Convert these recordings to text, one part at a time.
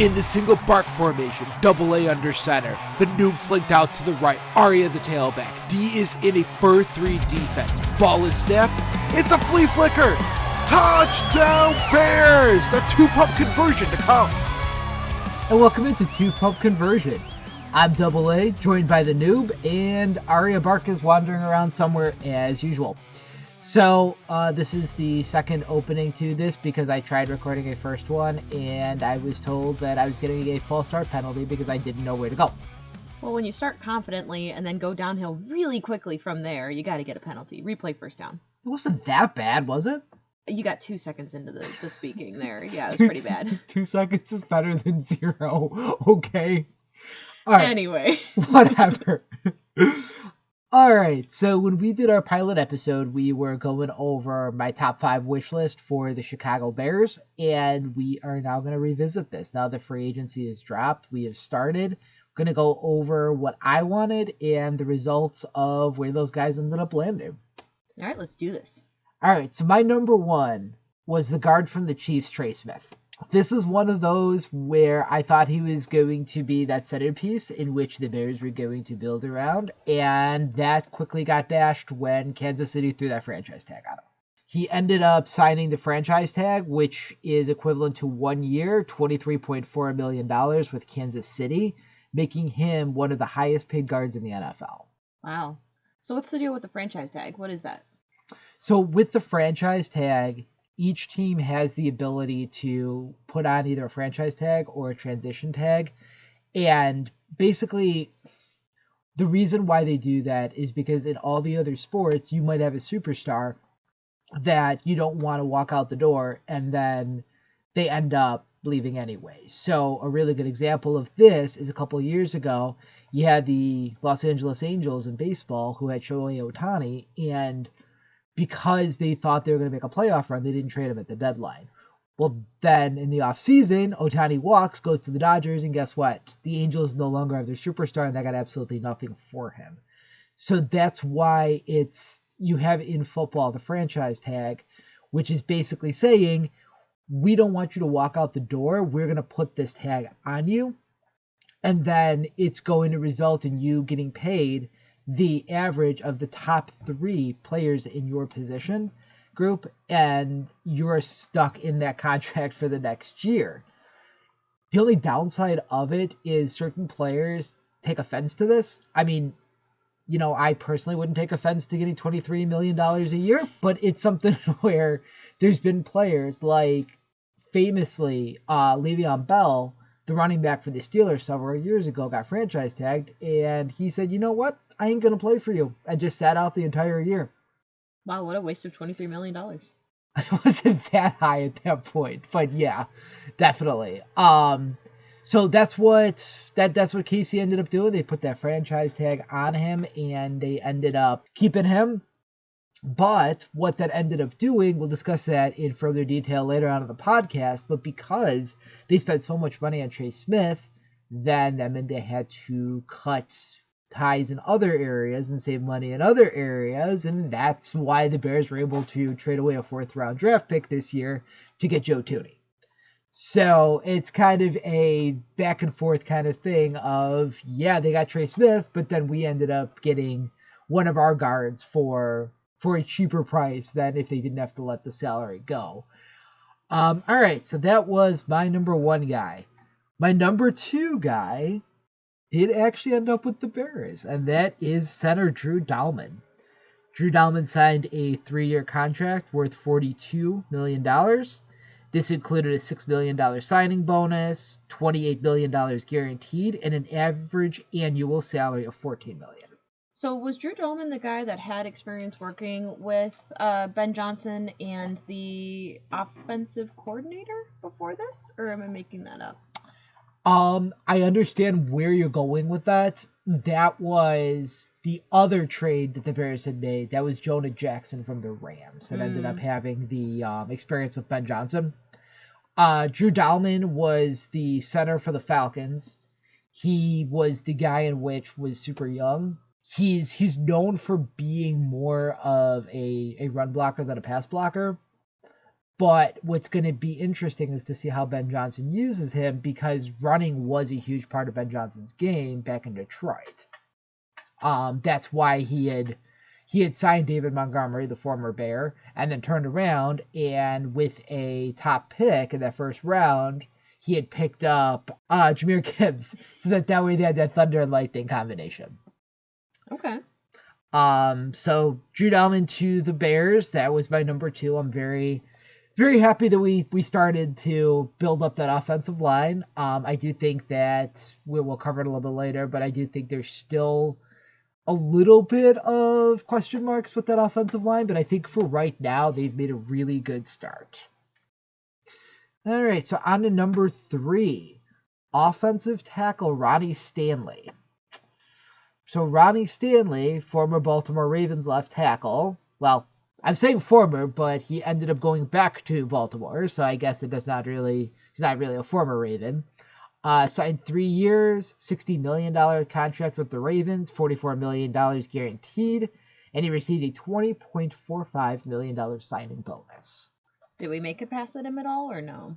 In the single bark formation, double A under center. The noob flinked out to the right, Arya the tailback. D is in a 4-3 defense. Ball is snapped. It's a flea flicker. Touchdown Bears! The two-pup conversion to come. And welcome into Pup Conversion. I'm Double A, joined by the noob, and Arya Bark is wandering around somewhere as usual. So, this is the second opening to this because I tried recording a first one, and I was told that I was getting a false start penalty because I didn't know where to go. Well, when you start confidently and then go downhill really quickly from there, you got to get a penalty. Replay first down. It wasn't that bad, was it? You got 2 seconds into the speaking there. Yeah, it was pretty bad. 2 seconds is better than 0. Okay. All right. Anyway. Whatever. All right. So when we did our pilot episode, we were going over my top 5 wish list for the Chicago Bears, and we are now going to revisit this. Now the free agency is dropped. We have started. We're going to go over what I wanted and the results of where those guys ended up landing. All right, let's do this. All right, so my number 1 was the guard from the Chiefs, Trey Smith. This is one of those where I thought he was going to be that centerpiece in which the Bears were going to build around, and that quickly got dashed when Kansas City threw that franchise tag on him. He ended up signing the franchise tag, which is equivalent to 1 year, $23.4 million with Kansas City, making him one of the highest paid guards in the NFL. Wow. So what's the deal with the franchise tag? What is that? So with the franchise tag, each team has the ability to put on either a franchise tag or a transition tag. And basically, the reason why they do that is because in all the other sports, you might have a superstar that you don't want to walk out the door and then they end up leaving anyway. So a really good example of this is a couple of years ago, you had the Los Angeles Angels in baseball who had Shohei Ohtani, and because they thought they were going to make a playoff run, they didn't trade him at the deadline. Well, then in the offseason, Ohtani walks, goes to the Dodgers, and guess what? The Angels no longer have their superstar, and they got absolutely nothing for him. So that's why you have in football the franchise tag, which is basically saying, we don't want you to walk out the door. We're going to put this tag on you, and then it's going to result in you getting paid the average of the top 3 players in your position group, and you're stuck in that contract for the next year. The only downside of it is certain players take offense to this. I mean, I personally wouldn't take offense to getting $23 million a year, but it's something where there's been players like, famously, Le'Veon Bell, the running back for the Steelers several years ago, got franchise tagged, and he said, you know what? I ain't going to play for you. I just sat out the entire year. Wow, what a waste of $23 million. It wasn't that high at that point, but yeah, definitely. So that's what Casey ended up doing. They put that franchise tag on him, and they ended up keeping him. But what that ended up doing, we'll discuss that in further detail later on in the podcast, but because they spent so much money on Trey Smith, then that meant they had to cut ties in other areas and save money in other areas, and that's why the Bears were able to trade away a 4th round draft pick this year to get Joe Thuney. So it's kind of a back and forth kind of thing of, yeah, they got Trey Smith, but then we ended up getting one of our guards for a cheaper price than if they didn't have to let the salary go. All right, so that was my number 1 guy. My number 2 guy did actually end up with the Bears, and that is center Drew Dalman. Drew Dalman signed a 3-year contract worth $42 million. This included a $6 million signing bonus, $28 million guaranteed, and an average annual salary of $14 million. So was Drew Dalman the guy that had experience working with Ben Johnson and the offensive coordinator before this? Or am I making that up? I understand where you're going with that. That was the other trade that the Bears had made. That was Jonah Jackson from the Rams that ended up having the experience with Ben Johnson. Drew Dalman was the center for the Falcons. He was the guy in which was super young. He's known for being more of a run blocker than a pass blocker. But what's going to be interesting is to see how Ben Johnson uses him, because running was a huge part of Ben Johnson's game back in Detroit. That's why he had signed David Montgomery, the former Bear, and then turned around and with a top pick in that first round, he had picked up Jahmyr Gibbs, so that way they had that Thunder and Lightning combination. Okay. So Drew Dalman to the Bears. That was my number 2. I'm very, very happy that we started to build up that offensive line. I do think that we'll cover it a little bit later, but I do think there's still a little bit of question marks with that offensive line, but I think for right now, they've made a really good start. All right, so on to number 3, offensive tackle Ronnie Stanley. So Ronnie Stanley, former Baltimore Ravens left tackle. Well, I'm saying former, but he ended up going back to Baltimore, so I guess he's not really a former Raven. Signed 3 years, $60 million contract with the Ravens, $44 million guaranteed, and he received a $20.45 million signing bonus. Did we make it past him at all, or no?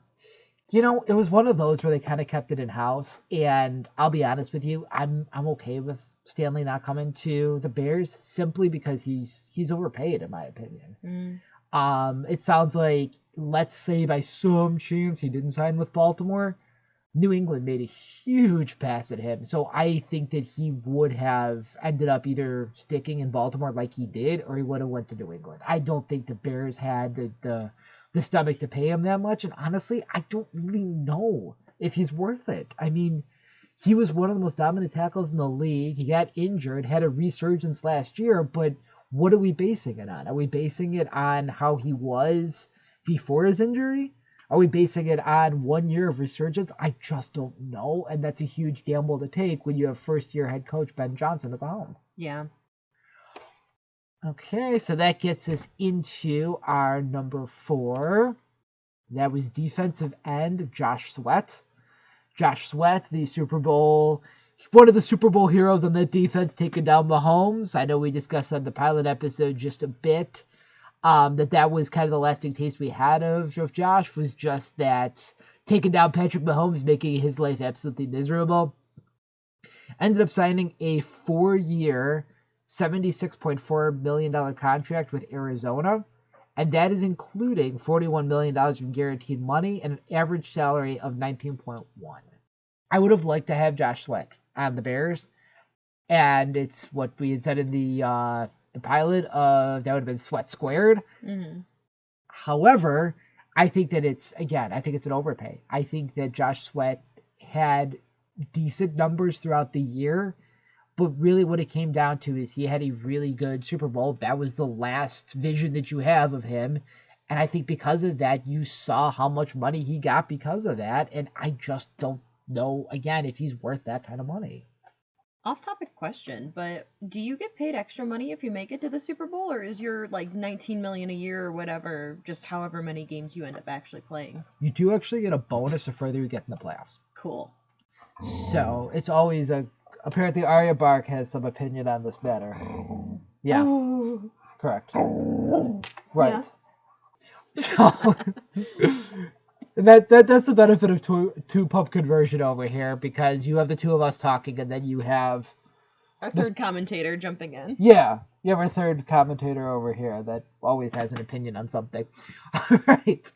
You know, it was one of those where they kind of kept it in-house, and I'll be honest with you, I'm okay with Stanley not coming to the Bears simply because he's overpaid, in my opinion. It sounds like, let's say by some chance he didn't sign with Baltimore, New England made a huge pass at him. So I think that he would have ended up either sticking in Baltimore like he did, or he would have went to New England. I don't think the Bears had the stomach to pay him that much. And honestly, I don't really know if he's worth it. I mean, he was one of the most dominant tackles in the league. He got injured, had a resurgence last year, but what are we basing it on? Are we basing it on how he was before his injury? Are we basing it on 1 year of resurgence? I just don't know, and that's a huge gamble to take when you have first-year head coach Ben Johnson at the helm. Yeah. Okay, so that gets us into our number 4. That was defensive end Josh Sweat. Josh Sweat, one of the Super Bowl heroes on that defense, taking down Mahomes. I know we discussed on the pilot episode just a bit that was kind of the lasting taste we had of Josh, was just that taking down Patrick Mahomes, making his life absolutely miserable. Ended up signing a 4-year, $76.4 million contract with Arizona, and that is including $41 million in guaranteed money and an average salary of $19.1. I would have liked to have Josh Sweat on the Bears, and it's what we had said in the pilot of that would have been Sweat squared. Mm-hmm. However, I think that it's an overpay. I think that Josh Sweat had decent numbers throughout the year, but really what it came down to is he had a really good Super Bowl. That was the last vision that you have of him. And I think because of that, you saw how much money he got because of that. And I just don't know, again, if he's worth that kind of money. Off-topic question, but do you get paid extra money if you make it to the Super Bowl, or is your $19 million a year or whatever just however many games you end up actually playing? You do actually get a bonus the further you get in the playoffs. Cool. So it's always apparently Arya Bark has some opinion on this matter. Yeah. Ooh. Correct. Right. Yeah. So that's the benefit of two Pup Conversion over here, because you have the two of us talking, and then you have our third commentator jumping in. Yeah, you have our third commentator over here that always has an opinion on something. All right.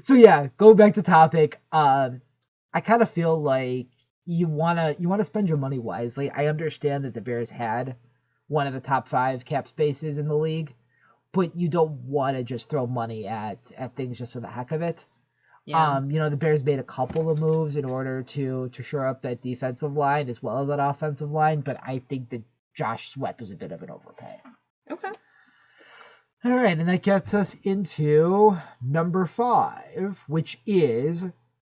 So yeah, going back to topic, I kind of feel like you wanna spend your money wisely. I understand that the Bears had one of the top 5 cap spaces in the league, but you don't want to just throw money at things just for the heck of it. Yeah. The Bears made a couple of moves in order to shore up that defensive line as well as that offensive line, but I think that Josh Sweat was a bit of an overpay. Okay. All right, and that gets us into number 5, which is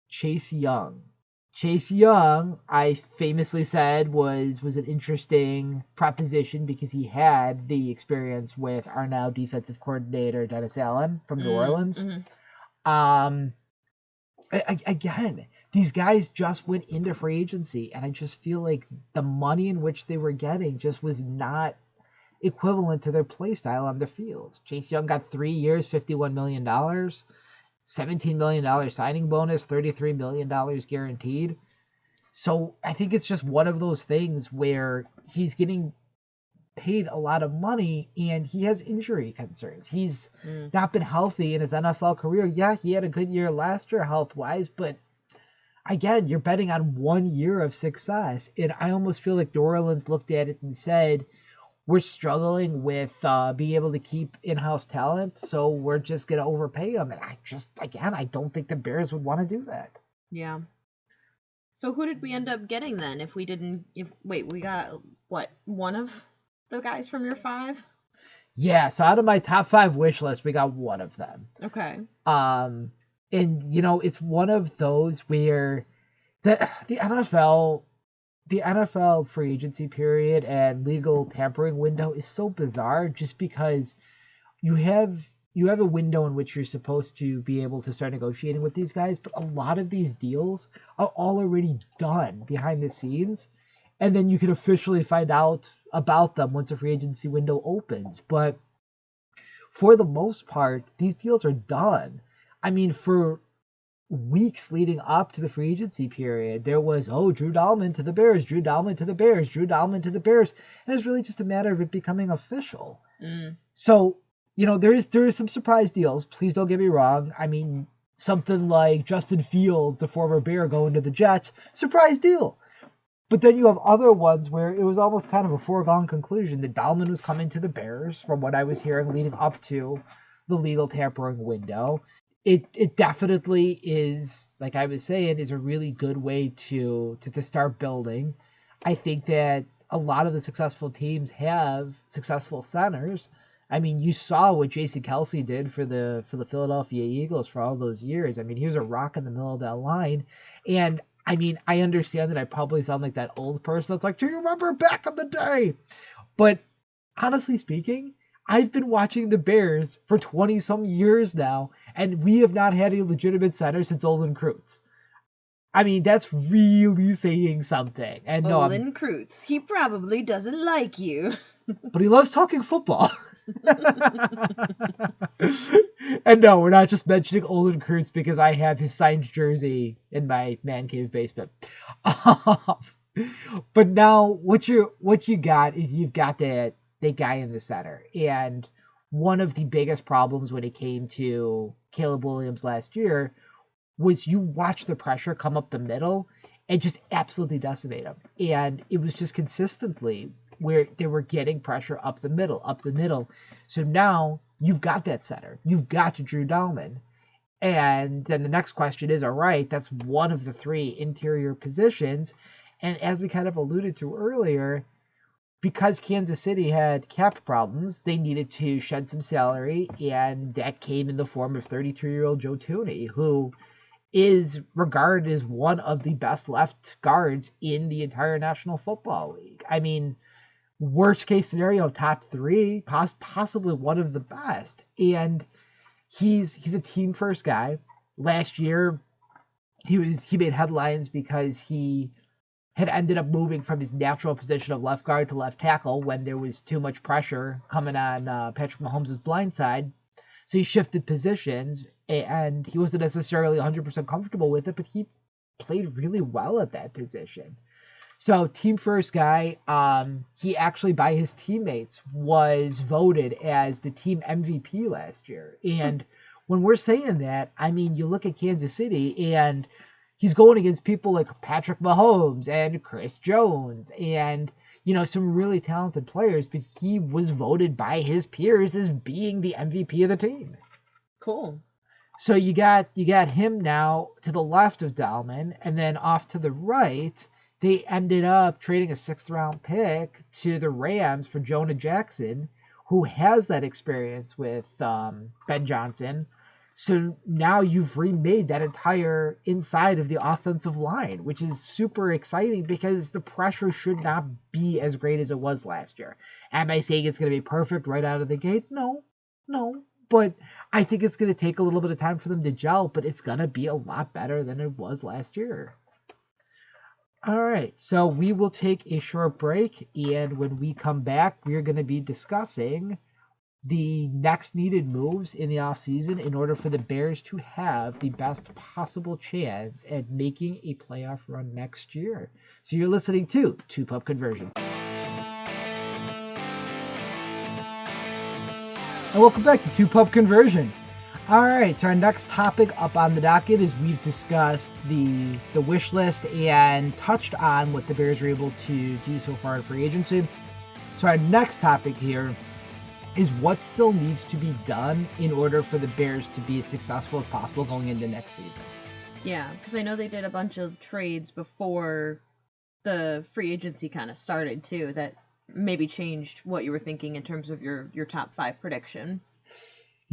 Chase Young. Chase Young, I famously said, was an interesting proposition because he had the experience with our now defensive coordinator, Dennis Allen, from New Orleans. Mm-hmm. Again, these guys just went into free agency, and I just feel like the money in which they were getting just was not equivalent to their play style on the field. Chase Young got 3 years, $51 million, $17 million signing bonus, $33 million guaranteed. So I think it's just one of those things where he's getting paid a lot of money and he has injury concerns. He's not been healthy in his NFL career. Yeah, he had a good year last year health-wise, but again, you're betting on 1 year of success. And I almost feel like New Orleans looked at it and said, we're struggling with being able to keep in-house talent, so we're just going to overpay him. And I don't think the Bears would want to do that. Yeah. So who did we end up getting then? We got, one of the guys from your 5? Yeah, so out of my top 5 wish list, we got one of them. Okay. And, it's one of those where the NFL free agency period and legal tampering window is so bizarre just because you have a window in which you're supposed to be able to start negotiating with these guys, but a lot of these deals are all already done behind the scenes, and then you can officially find out about them once the free agency window opens. But for the most part, these deals are done. I mean, for weeks leading up to the free agency period, there was, Drew Dalman to the Bears, Drew Dalman to the Bears, Drew Dalman to the Bears. And it's really just a matter of it becoming official. So, there is some surprise deals. Please don't get me wrong. I mean, something like Justin Fields, the former Bear, going to the Jets, surprise deal. But then you have other ones where it was almost kind of a foregone conclusion that Dalman was coming to the Bears, from what I was hearing leading up to the legal tampering window. It definitely is, like I was saying, is a really good way to start building. I think that a lot of the successful teams have successful centers. I mean, you saw what Jason Kelce did for the Philadelphia Eagles for all those years. I mean, he was a rock in the middle of that line. And I mean, I understand that I probably sound like that old person that's like, do you remember back in the day? But honestly speaking, I've been watching the Bears for 20-some years now, and we have not had a legitimate center since Olin Kreutz. I mean, that's really saying something. And Olin Kreutz, he probably doesn't like you. But he loves talking football. And no, we're not just mentioning Olin Kreutz because I have his signed jersey in my man cave basement. But now what you got is you've got that guy in the center. And one of the biggest problems when it came to Caleb Williams last year was you watch the pressure come up the middle and just absolutely decimate him. And it was just consistently where they were getting pressure up the middle. So now you've got that center. You've got Drew Dalman. And then the next question is, all right, that's one of the 3 interior positions. And as we kind of alluded to earlier, because Kansas City had cap problems, they needed to shed some salary, and that came in the form of 32-year-old Joe Thuney, who is regarded as one of the best left guards in the entire National Football League. I mean, worst case scenario, top 3, possibly one of the best. And he's a team first guy. Last year, he made headlines because he had ended up moving from his natural position of left guard to left tackle when there was too much pressure coming on Patrick Mahomes' blind side. So he shifted positions, and he wasn't necessarily 100% comfortable with it, but he played really well at that position. So team first guy, he actually by his teammates was voted as the team MVP last year. And when we're saying that, I mean, you look at Kansas City and he's going against people like Patrick Mahomes and Chris Jones and, some really talented players, but he was voted by his peers as being the MVP of the team. Cool. So you got him now to the left of Dalman, and then off to the right, they ended up trading a 6th-round pick to the Rams for Jonah Jackson, who has that experience with Ben Johnson. So now you've remade that entire inside of the offensive line, which is super exciting because the pressure should not be as great as it was last year. Am I saying it's going to be perfect right out of the gate? No. But I think it's going to take a little bit of time for them to gel, but it's going to be a lot better than it was last year. All right, so we will take a short break, and when we come back, we're going to be discussing the next needed moves in the offseason in order for the Bears to have the best possible chance at making a playoff run next year. So you're listening to Pup Conversion. And welcome back to Pup Conversion. All right, so our next topic up on the docket is we've discussed the wish list and touched on what the Bears were able to do so far in free agency. So our next topic here is what still needs to be done in order for the Bears to be as successful as possible going into next season. Yeah, because I know they did a bunch of trades before the free agency kind of started too that maybe changed what you were thinking in terms of your top 5 prediction.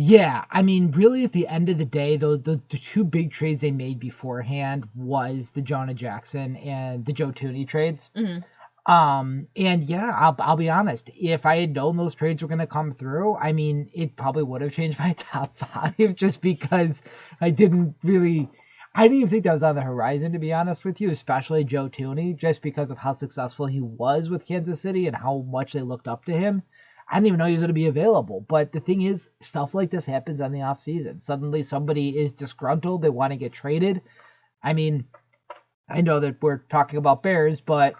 Yeah, I mean, really at the end of the day, though, the two big trades they made beforehand was the Jonah Jackson and the Joe Thuney trades. Mm-hmm. And yeah, I'll be honest, if I had known those trades were going to come through, I mean, it probably would have changed my top 5 just because I didn't even think that was on the horizon, to be honest with you, especially Joe Thuney, just because of how successful he was with Kansas City and how much they looked up to him. I didn't even know he was going to be available. But the thing is, stuff like this happens on the offseason. Suddenly somebody is disgruntled. They want to get traded. I mean, I know that we're talking about Bears, but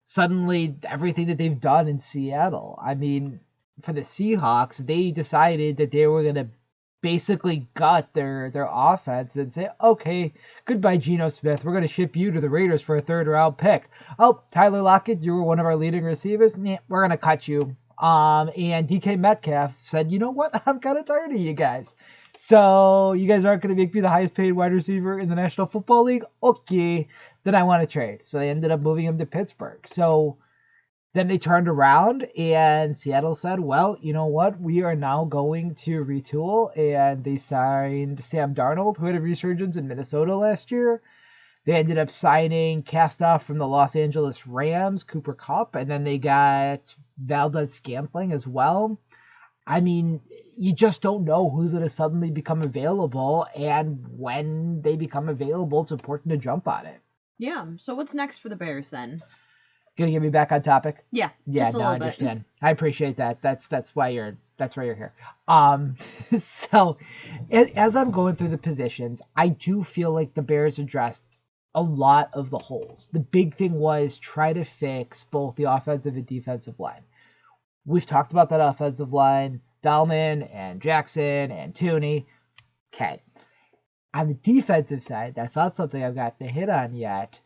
suddenly everything that they've done in Seattle. I mean, for the Seahawks, they decided that they were going to basically gut their offense and say, okay, goodbye, Geno Smith. We're going to ship you to the Raiders for a 3rd-round pick. Oh, Tyler Lockett, you were one of our leading receivers. We're going to cut you. And DK Metcalf said, you know what? I'm kind of tired of you guys. So you guys aren't going to make me the highest paid wide receiver in the National Football League? Okay, then I want to trade. So they ended up moving him to Pittsburgh. So then they turned around and Seattle said, well, you know what? We are now going to retool. And they signed Sam Darnold, who had a resurgence in Minnesota last year. They ended up signing cast-off from the Los Angeles Rams, Cooper Kupp. And then they got Valdez-Scantling as well. I mean, you just don't know who's going to suddenly become available. And when they become available, it's important to jump on it. Yeah, so what's next for the Bears then? Gonna get me back on topic? Yeah, just a little bit. I understand. I appreciate that. That's why you're here. So as I'm going through the positions, I do feel like the Bears addressed a lot of the holes. The big thing was try to fix both the offensive and defensive line. We've talked about that offensive line, Dahlman and Jackson and Thuney. Okay. On the defensive side, that's not something I've gotten to hit on yet.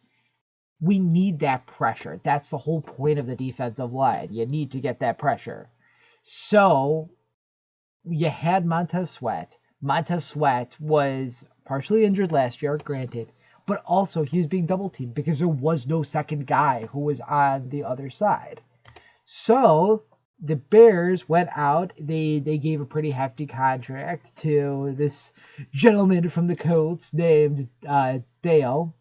We need that pressure. That's the whole point of the defensive line. You need to get that pressure. So you had Montez Sweat. Montez Sweat was partially injured last year, granted, but also he was being double teamed because there was no second guy who was on the other side. So the Bears went out. They gave a pretty hefty contract to this gentleman from the Colts named Dale.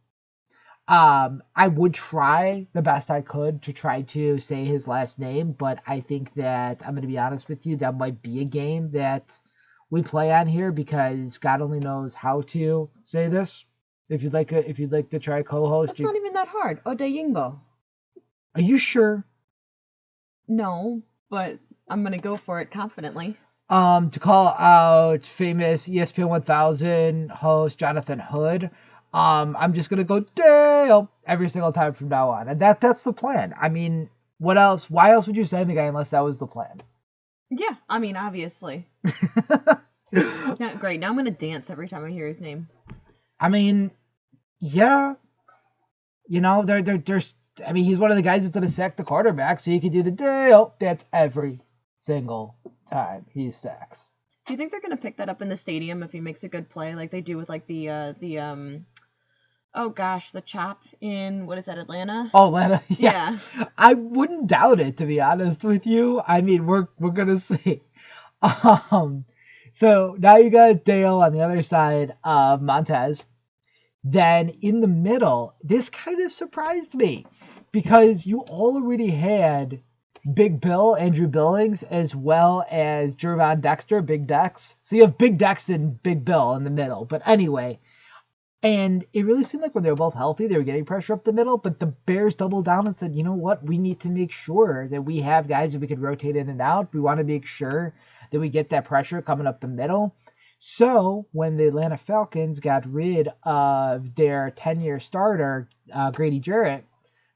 I would try the best I could to try to say his last name, but I think that, I'm going to be honest with you, that might be a game that we play on here because God only knows how to say this. If you'd like to try co-host. It's not even that hard. Odeyingbo. Are you sure? No, but I'm going to go for it confidently. To call out famous ESPN 1000 host Jonathan Hood, I'm just gonna go Dale every single time from now on, and that's the plan. I mean, what else? Why else would you sign the guy unless that was the plan? Yeah, I mean, obviously. Yeah, great. Now I'm gonna dance every time I hear his name. I mean, yeah, you know, there's. I mean, he's one of the guys that's gonna sack the quarterback, so you can do the Dale dance every single time he sacks. Do you think they're gonna pick that up in the stadium if he makes a good play, like they do with like the chop in, what is that, Atlanta? Oh, Atlanta, yeah. I wouldn't doubt it, to be honest with you. I mean, we're gonna see. So now you got Dale on the other side of Montez. Then in the middle, this kind of surprised me because you already had Big Bill, Andrew Billings, as well as Jervon Dexter, Big Dex. So you have Big Dex and Big Bill in the middle. But anyway, And it really seemed like when they were both healthy, they were getting pressure up the middle, but the Bears doubled down and said, you know what, we need to make sure that we have guys that we could rotate in and out. We want to make sure that we get that pressure coming up the middle. So when the Atlanta Falcons got rid of their 10-year starter, Grady Jarrett,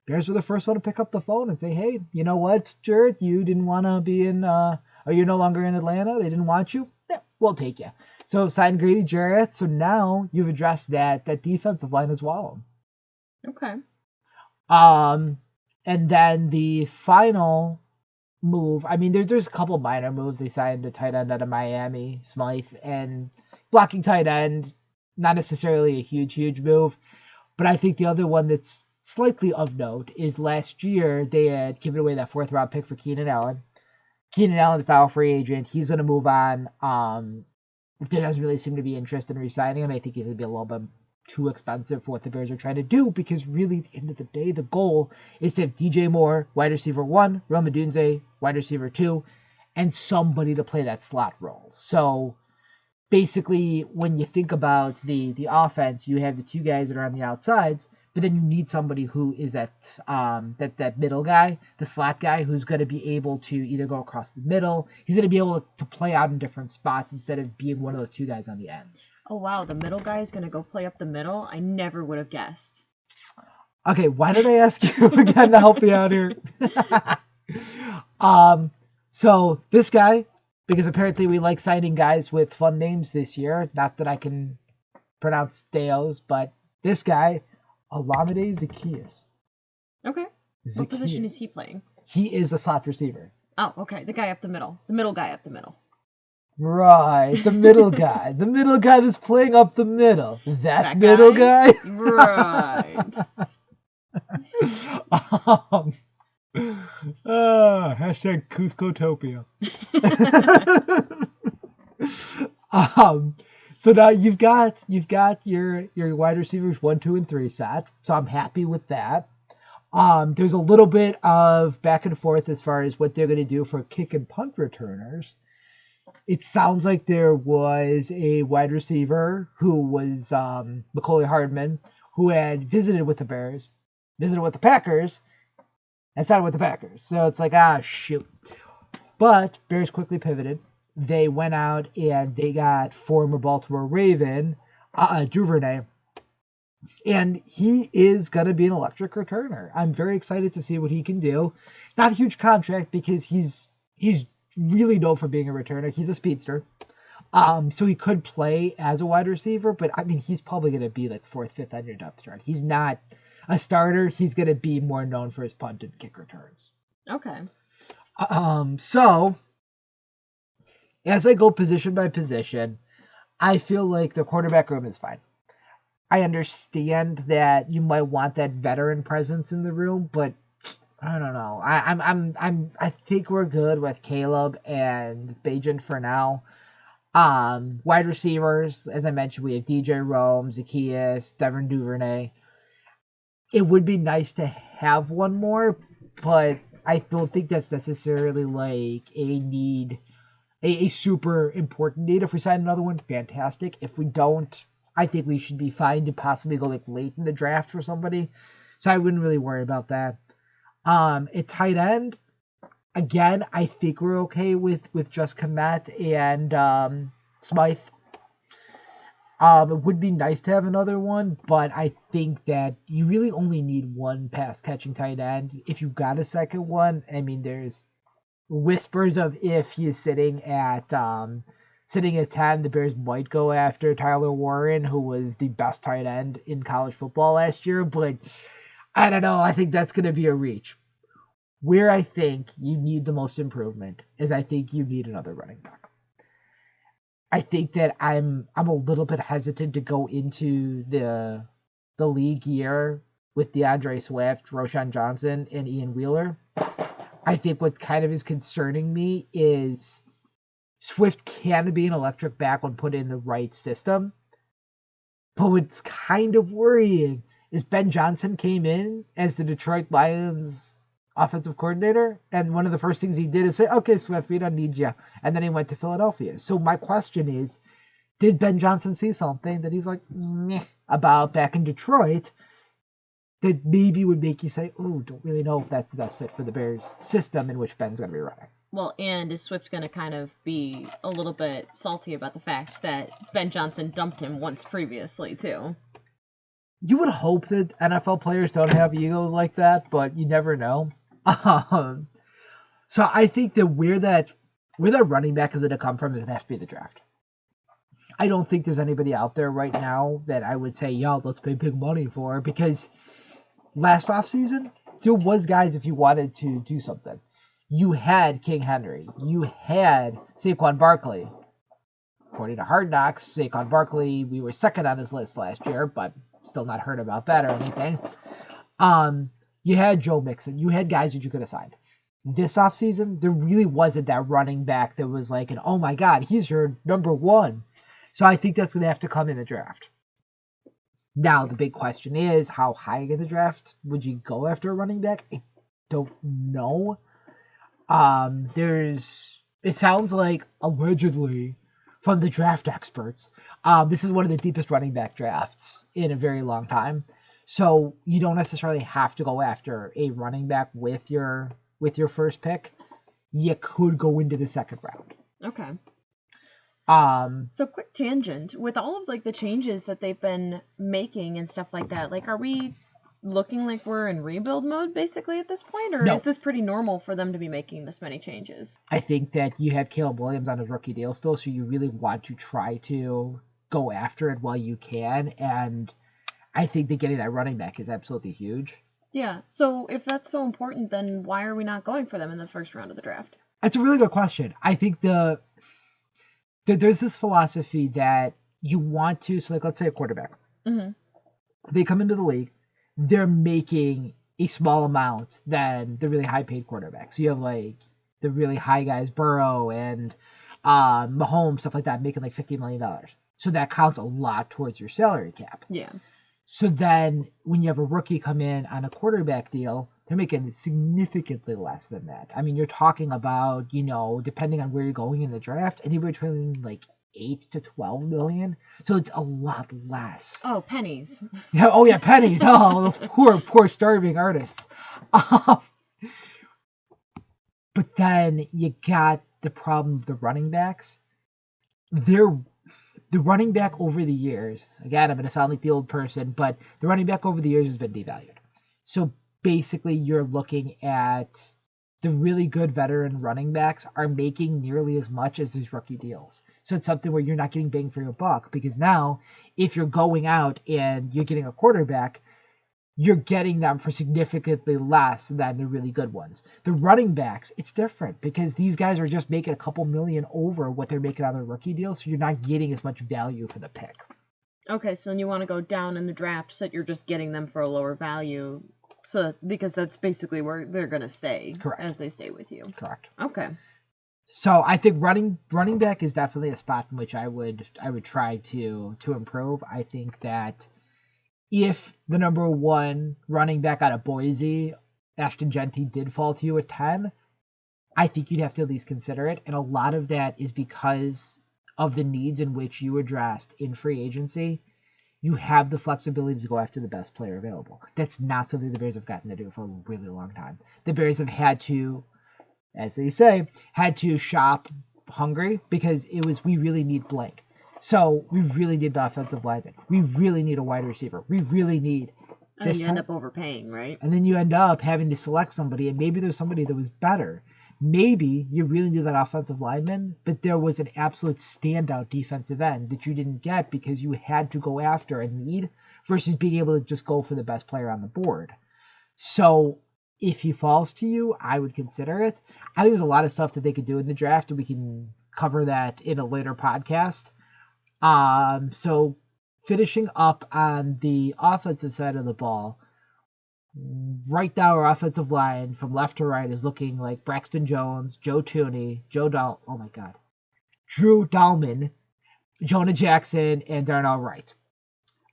Bears were the first one to pick up the phone and say, hey, you know what, Jarrett, you didn't want to be in, or you're no longer in Atlanta. They didn't want you. Yeah, we'll take you. So signed Grady Jarrett. So now you've addressed that defensive line as well. Okay. And then the final move, I mean, there's a couple minor moves. They signed a tight end out of Miami, Smythe, and blocking tight end, not necessarily a huge move. But I think the other one that's slightly of note is last year they had given away that 4th round pick for Keenan Allen. Keenan Allen is now a free agent. He's going to move on. There doesn't really seem to be interest in re-signing him. I think he's going to be a little bit too expensive for what the Bears are trying to do, because really at the end of the day, the goal is to have DJ Moore, wide receiver 1, Rome Odunze, wide receiver 2, and somebody to play that slot role. So basically, when you think about the offense, you have the 2 guys that are on the outsides, but then you need somebody who is that middle guy, the slot guy, who's going to be able to either go across the middle. He's going to be able to play out in different spots instead of being one of those 2 guys on the ends. Oh, wow. The middle guy is going to go play up the middle? I never would have guessed. Okay, why did I ask you again to help me out here? So this guy, because apparently we like signing guys with fun names this year. Not that I can pronounce Deos, but this guy, Olamide Zaccheaus. Okay. What position is he playing? He is a slot receiver. Oh, okay. The guy up the middle. The middle guy up the middle. Right. The middle guy. The middle guy that's playing up the middle. That middle guy? Right. Hashtag Cuscotopia. So now you've got your wide receivers 1, 2, and 3 set. So I'm happy with that. There's a little bit of back and forth as far as what they're going to do for kick and punt returners. It sounds like there was a wide receiver who was Macaulay Hardman, who had visited with the Bears, visited with the Packers, and signed with the Packers. So it's like, shoot. But Bears quickly pivoted. They went out and they got former Baltimore Raven, Duvernay. And he is going to be an electric returner. I'm very excited to see what he can do. Not a huge contract because he's really known for being a returner. He's a speedster. So he could play as a wide receiver, but I mean, he's probably going to be like 4th, 5th on your depth chart. He's not a starter. He's going to be more known for his punt and kick returns. Okay. So as I go position by position, I feel like the quarterback room is fine. I understand that you might want that veteran presence in the room, but I don't know. I think we're good with Caleb and Bajan for now. Wide receivers, as I mentioned, we have DJ Rome, Zaccheaus, Devin Duvernay. It would be nice to have one more, but I don't think that's necessarily like a need, a super important need. If we sign another one, fantastic. If we don't, I think we should be fine to possibly go like late in the draft for somebody. So I wouldn't really worry about that. At tight end, again, I think we're okay with just Komet and Smythe. It would be nice to have another one, but I think that you really only need one pass catching tight end. If you got a second one, I mean, there's whispers of if he's sitting at 10, the Bears might go after Tyler Warren, who was the best tight end in college football last year, but I don't know. I think that's going to be a reach. Where I think you need the most improvement is I think you need another running back. I think that I'm a little bit hesitant to go into the league year with DeAndre Swift, Roshan Johnson, and Ian Wheeler. I think what kind of is concerning me is Swift can be an electric back when put in the right system. But what's kind of worrying is Ben Johnson came in as the Detroit Lions offensive coordinator, and one of the first things he did is say, okay, Swift, we don't need you. And then he went to Philadelphia. So my question is, Did Ben Johnson see something that he's like, meh, about back in Detroit that maybe would make you say, oh, don't really know if that's the best fit for the Bears system in which Ben's going to be running? Well, and is Swift going to kind of be a little bit salty about the fact that Ben Johnson dumped him once previously, too? You would hope that NFL players don't have egos like that, but you never know. So I think that where that running back is going to come from is going to have to be the draft. I don't think there's anybody out there right now that I would say, yo, let's pay big money for, because last offseason, there was guys if you wanted to do something. You had King Henry. You had Saquon Barkley. According to Hard Knocks, Saquon Barkley, we were second on his list last year, but still not heard about that or anything. You had Joe Mixon. You had guys that you could have signed. This offseason, there really wasn't that running back that was like, oh my God, he's your number one. So I think that's going to have to come in the draft. Now, the big question is, how high in the draft would you go after a running back? I don't know. It sounds like, allegedly, from the draft experts, this is one of the deepest running back drafts in a very long time. So you don't necessarily have to go after a running back with your first pick. You could go into the second round. Okay. So quick tangent, with all of like the changes that they've been making and stuff like that, like, are we looking like we're in rebuild mode basically at this point, or No. is this pretty normal for them to be making this many changes? I think that you have Caleb Williams on his rookie deal still, so you really want to try to go after it while you can, and I think that getting that running back is absolutely huge. Yeah, so if that's so important, then why are we not going for them in the first round of the draft? That's a really good question. I think there's this philosophy that you want to, so like let's say a quarterback. Mm-hmm. They come into the league, they're making a small amount than the really high paid quarterbacks. You have like the really high guys, Burrow and Mahomes, stuff like that, making like $50 million. So that counts a lot towards your salary cap. Yeah. So then when you have a rookie come in on a quarterback deal, they're making significantly less than that. I mean, you're talking about, depending on where you're going in the draft, anywhere between like 8 to 12 million. So it's a lot less. Oh, pennies. Yeah, oh yeah, pennies. Oh, those poor starving artists. But then you got the problem of the running backs. The running back over the years, again, I'm going to sound like the old person, but the running back over the years has been devalued. So basically you're looking at the really good veteran running backs are making nearly as much as these rookie deals. So it's something where you're not getting bang for your buck, because now if you're going out and you're getting a quarterback, you're getting them for significantly less than the really good ones. The running backs, it's different because these guys are just making a couple million over what they're making on their rookie deals, so you're not getting as much value for the pick. Okay, so then you want to go down in the draft so that you're just getting them for a lower value, because that's basically where they're going to stay. Correct. As they stay with you. Correct. Okay. So I think running back is definitely a spot in which I would try to improve. I think that if the number one running back out of Boise, Ashton Genty, did fall to you at 10, I think you'd have to at least consider it. And a lot of that is because of the needs in which you addressed in free agency. You have the flexibility to go after the best player available. That's not something the Bears have gotten to do for a really long time. The Bears have had to, as they say, shop hungry because it was, we really need blank. So we really need an offensive lineman. We really need a wide receiver. We really need And then you end up overpaying, right? And then you end up having to select somebody, and maybe there's somebody that was better. Maybe you really need that offensive lineman, but there was an absolute standout defensive end that you didn't get because you had to go after a need versus being able to just go for the best player on the board. So if he falls to you, I would consider it. I think there's a lot of stuff that they could do in the draft, and we can cover that in a later podcast. So finishing up on the offensive side of the ball, right now our offensive line from left to right is looking like Braxton Jones, Joe Tooney, Drew Dahlman, Jonah Jackson, and Darnell Wright.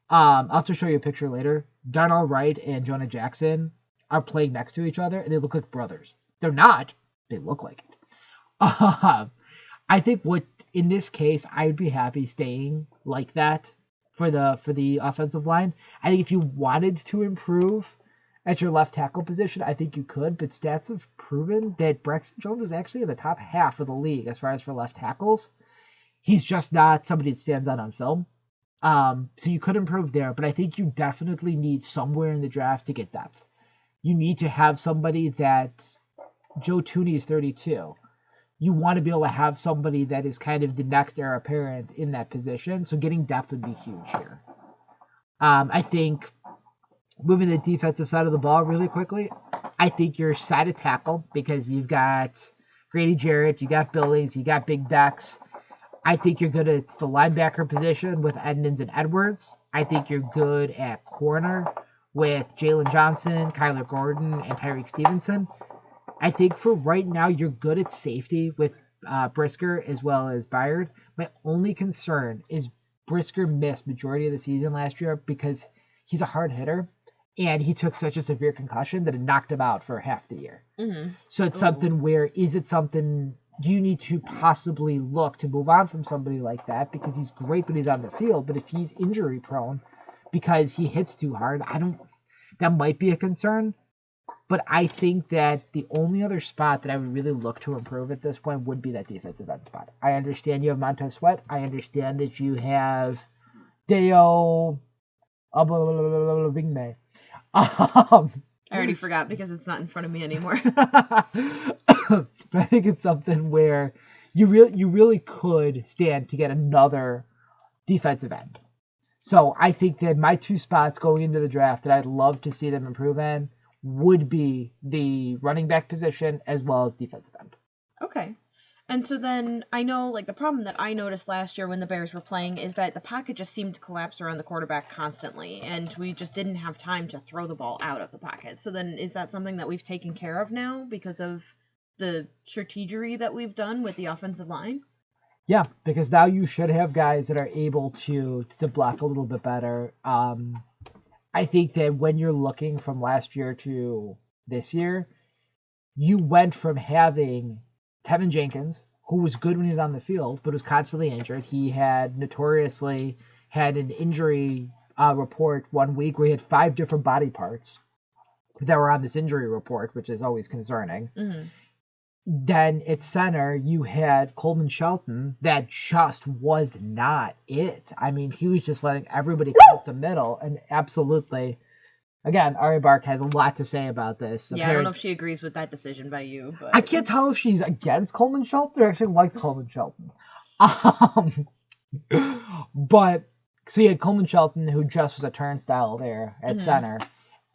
I'll have to show you a picture later. Darnell Wright and Jonah Jackson are playing next to each other, and they look like brothers. They're not. They look like it. I think in this case, I'd be happy staying like that for the offensive line. I think if you wanted to improve at your left tackle position, I think you could, but stats have proven that Braxton Jones is actually in the top half of the league as far as for left tackles. He's just not somebody that stands out on film. So you could improve there, but I think you definitely need somewhere in the draft to get depth. You need to have somebody that Joe Thuney is 32. You want to be able to have somebody that is kind of the next heir apparent in that position. So getting depth would be huge here. I think moving the defensive side of the ball really quickly, I think you're side of tackle because you've got Grady Jarrett, you got Billings, you got Big Dex. I think you're good at the linebacker position with Edmonds and Edwards. I think you're good at corner with Jalen Johnson, Kyler Gordon, and Tyreek Stevenson. I think for right now, you're good at safety with Brisker as well as Byard. My only concern is Brisker missed majority of the season last year because he's a hard hitter, and he took such a severe concussion that it knocked him out for half the year. Mm-hmm. So it's something where, is it something you need to possibly look to move on from somebody like that because he's great when he's on the field, but if he's injury prone because he hits too hard, that might be a concern. But I think that the only other spot that I would really look to improve at this point would be that defensive end spot. I understand you have Montez Sweat. I understand that you have Deo Bingme. I already forgot because it's not in front of me anymore. But I think it's something where you really could stand to get another defensive end. So I think that my two spots going into the draft that I'd love to see them improve in would be the running back position as well as defensive end. Okay. And so then I know, like, the problem that I noticed last year when the Bears were playing is that the pocket just seemed to collapse around the quarterback constantly, and we just didn't have time to throw the ball out of the pocket. So then is that something that we've taken care of now because of the strategery that we've done with the offensive line? Yeah, because now you should have guys that are able to block a little bit better. I think that when you're looking from last year to this year, you went from having Tevin Jenkins, who was good when he was on the field, but was constantly injured. He had notoriously had an injury report one week where he had 5 different body parts that were on this injury report, which is always concerning. Mm-hmm. Then at center, you had Coleman Shelton that just was not it. I mean, he was just letting everybody come up the middle, and absolutely, again, Ari Bark has a lot to say about this. Yeah, I don't know if she agrees with that decision by you, but I can't tell if she's against Coleman Shelton or actually likes Coleman Shelton. But so you had Coleman Shelton, who just was a turnstile there at center,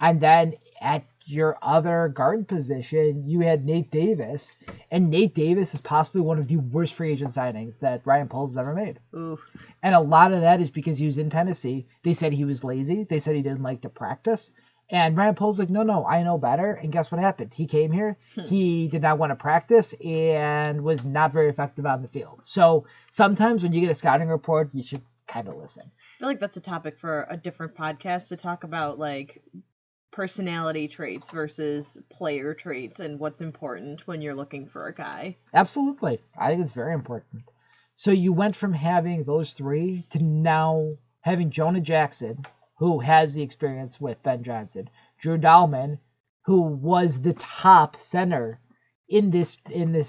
and then at your other guard position, you had Nate Davis, and Nate Davis is possibly one of the worst free agent signings that Ryan Poles has ever made. Oof. And a lot of that is because he was in Tennessee. They said he was lazy. They said he didn't like to practice. And Ryan Poles was like, no, I know better. And guess what happened? He came here. He did not want to practice and was not very effective on the field. So sometimes when you get a scouting report, you should kind of listen. I feel like that's a topic for a different podcast to talk about, like, personality traits versus player traits and what's important when you're looking for a guy. Absolutely. I think it's very important. So you went from having those three to now having Jonah Jackson, who has the experience with Ben Johnson, Drew Dahlman, who was the top center in this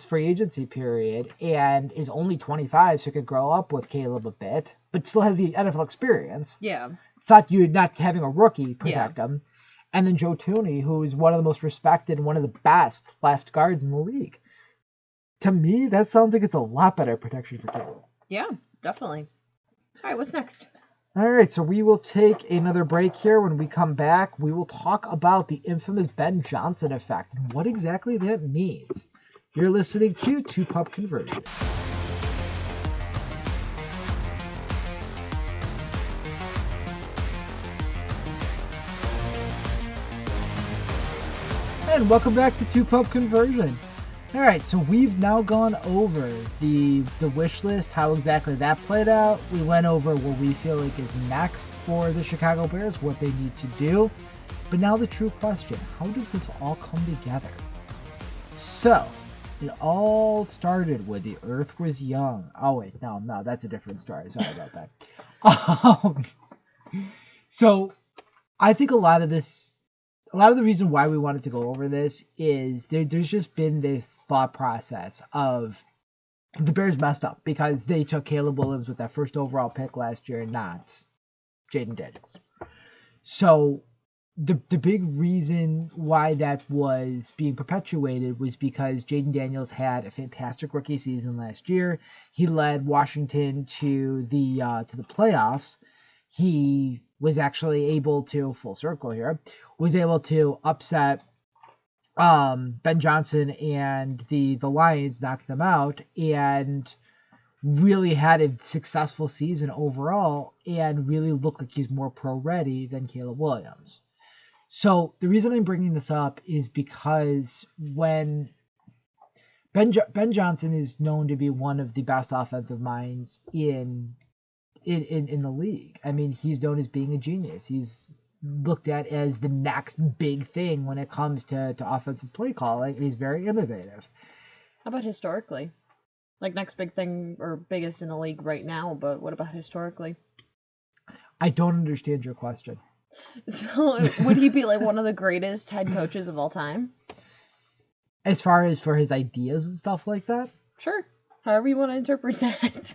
free agency period and is only 25, so could grow up with Caleb a bit, but still has the NFL experience. Yeah. It's not you're not having a rookie protect him. And then Joe Thuney, who is one of the most respected and one of the best left guards in the league. To me, that sounds like it's a lot better protection for Caleb. Yeah, definitely. All right, what's next? All right, so we will take another break here. When we come back, we will talk about the infamous Ben Johnson effect and what exactly that means. You're listening to Pup Conversion. And welcome back to Pup Conversion. All right, so we've now gone over the wish list, how exactly that played out. We went over what we feel like is next for the Chicago Bears, what they need to do. But now the true question, how did this all come together? So, It all started when the Earth was young. Oh wait, no, that's a different story. Sorry about that. Um, so I think a lot of the reason why we wanted to go over this is there's just been this thought process of the Bears messed up because they took Caleb Williams with that first overall pick last year and not Jaden Daniels. So the big reason why that was being perpetuated was because Jaden Daniels had a fantastic rookie season last year. He led Washington to the playoffs. He was actually able to, full circle here, was able to upset Ben Johnson and the Lions, knock them out, and really had a successful season overall and really looked like he's more pro ready than Caleb Williams. So the reason I'm bringing this up is because when Ben Johnson is known to be one of the best offensive minds in the league. I mean, he's known as being a genius. He's looked at as the next big thing when it comes to offensive play calling, and he's very innovative. How about historically? Like next big thing or biggest in the league right now, but what about historically? I don't understand your question. So would he be like one of the greatest head coaches of all time? As far as for his ideas and stuff like that? Sure. However you want to interpret that.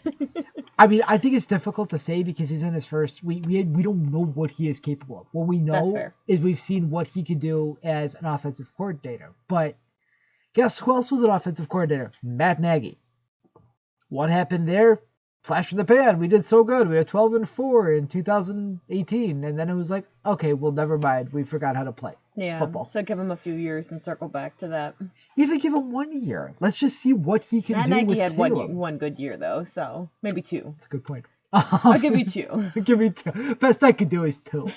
I mean, I think it's difficult to say because he's in his first. We don't know what he is capable of. What we know is we've seen what he could do as an offensive coordinator. But guess who else was an offensive coordinator? Matt Nagy. What happened there? Flash in the pan. We did so good. We were 12-4 in 2018, and then it was like, okay, well, never mind. We forgot how to play football. So give him a few years and circle back to that. Even give him 1 year. Let's just see what he can do. Nagy had one good year though, so maybe 2. That's a good point. I'll give you 2. Give me 2. Best I could do is 2.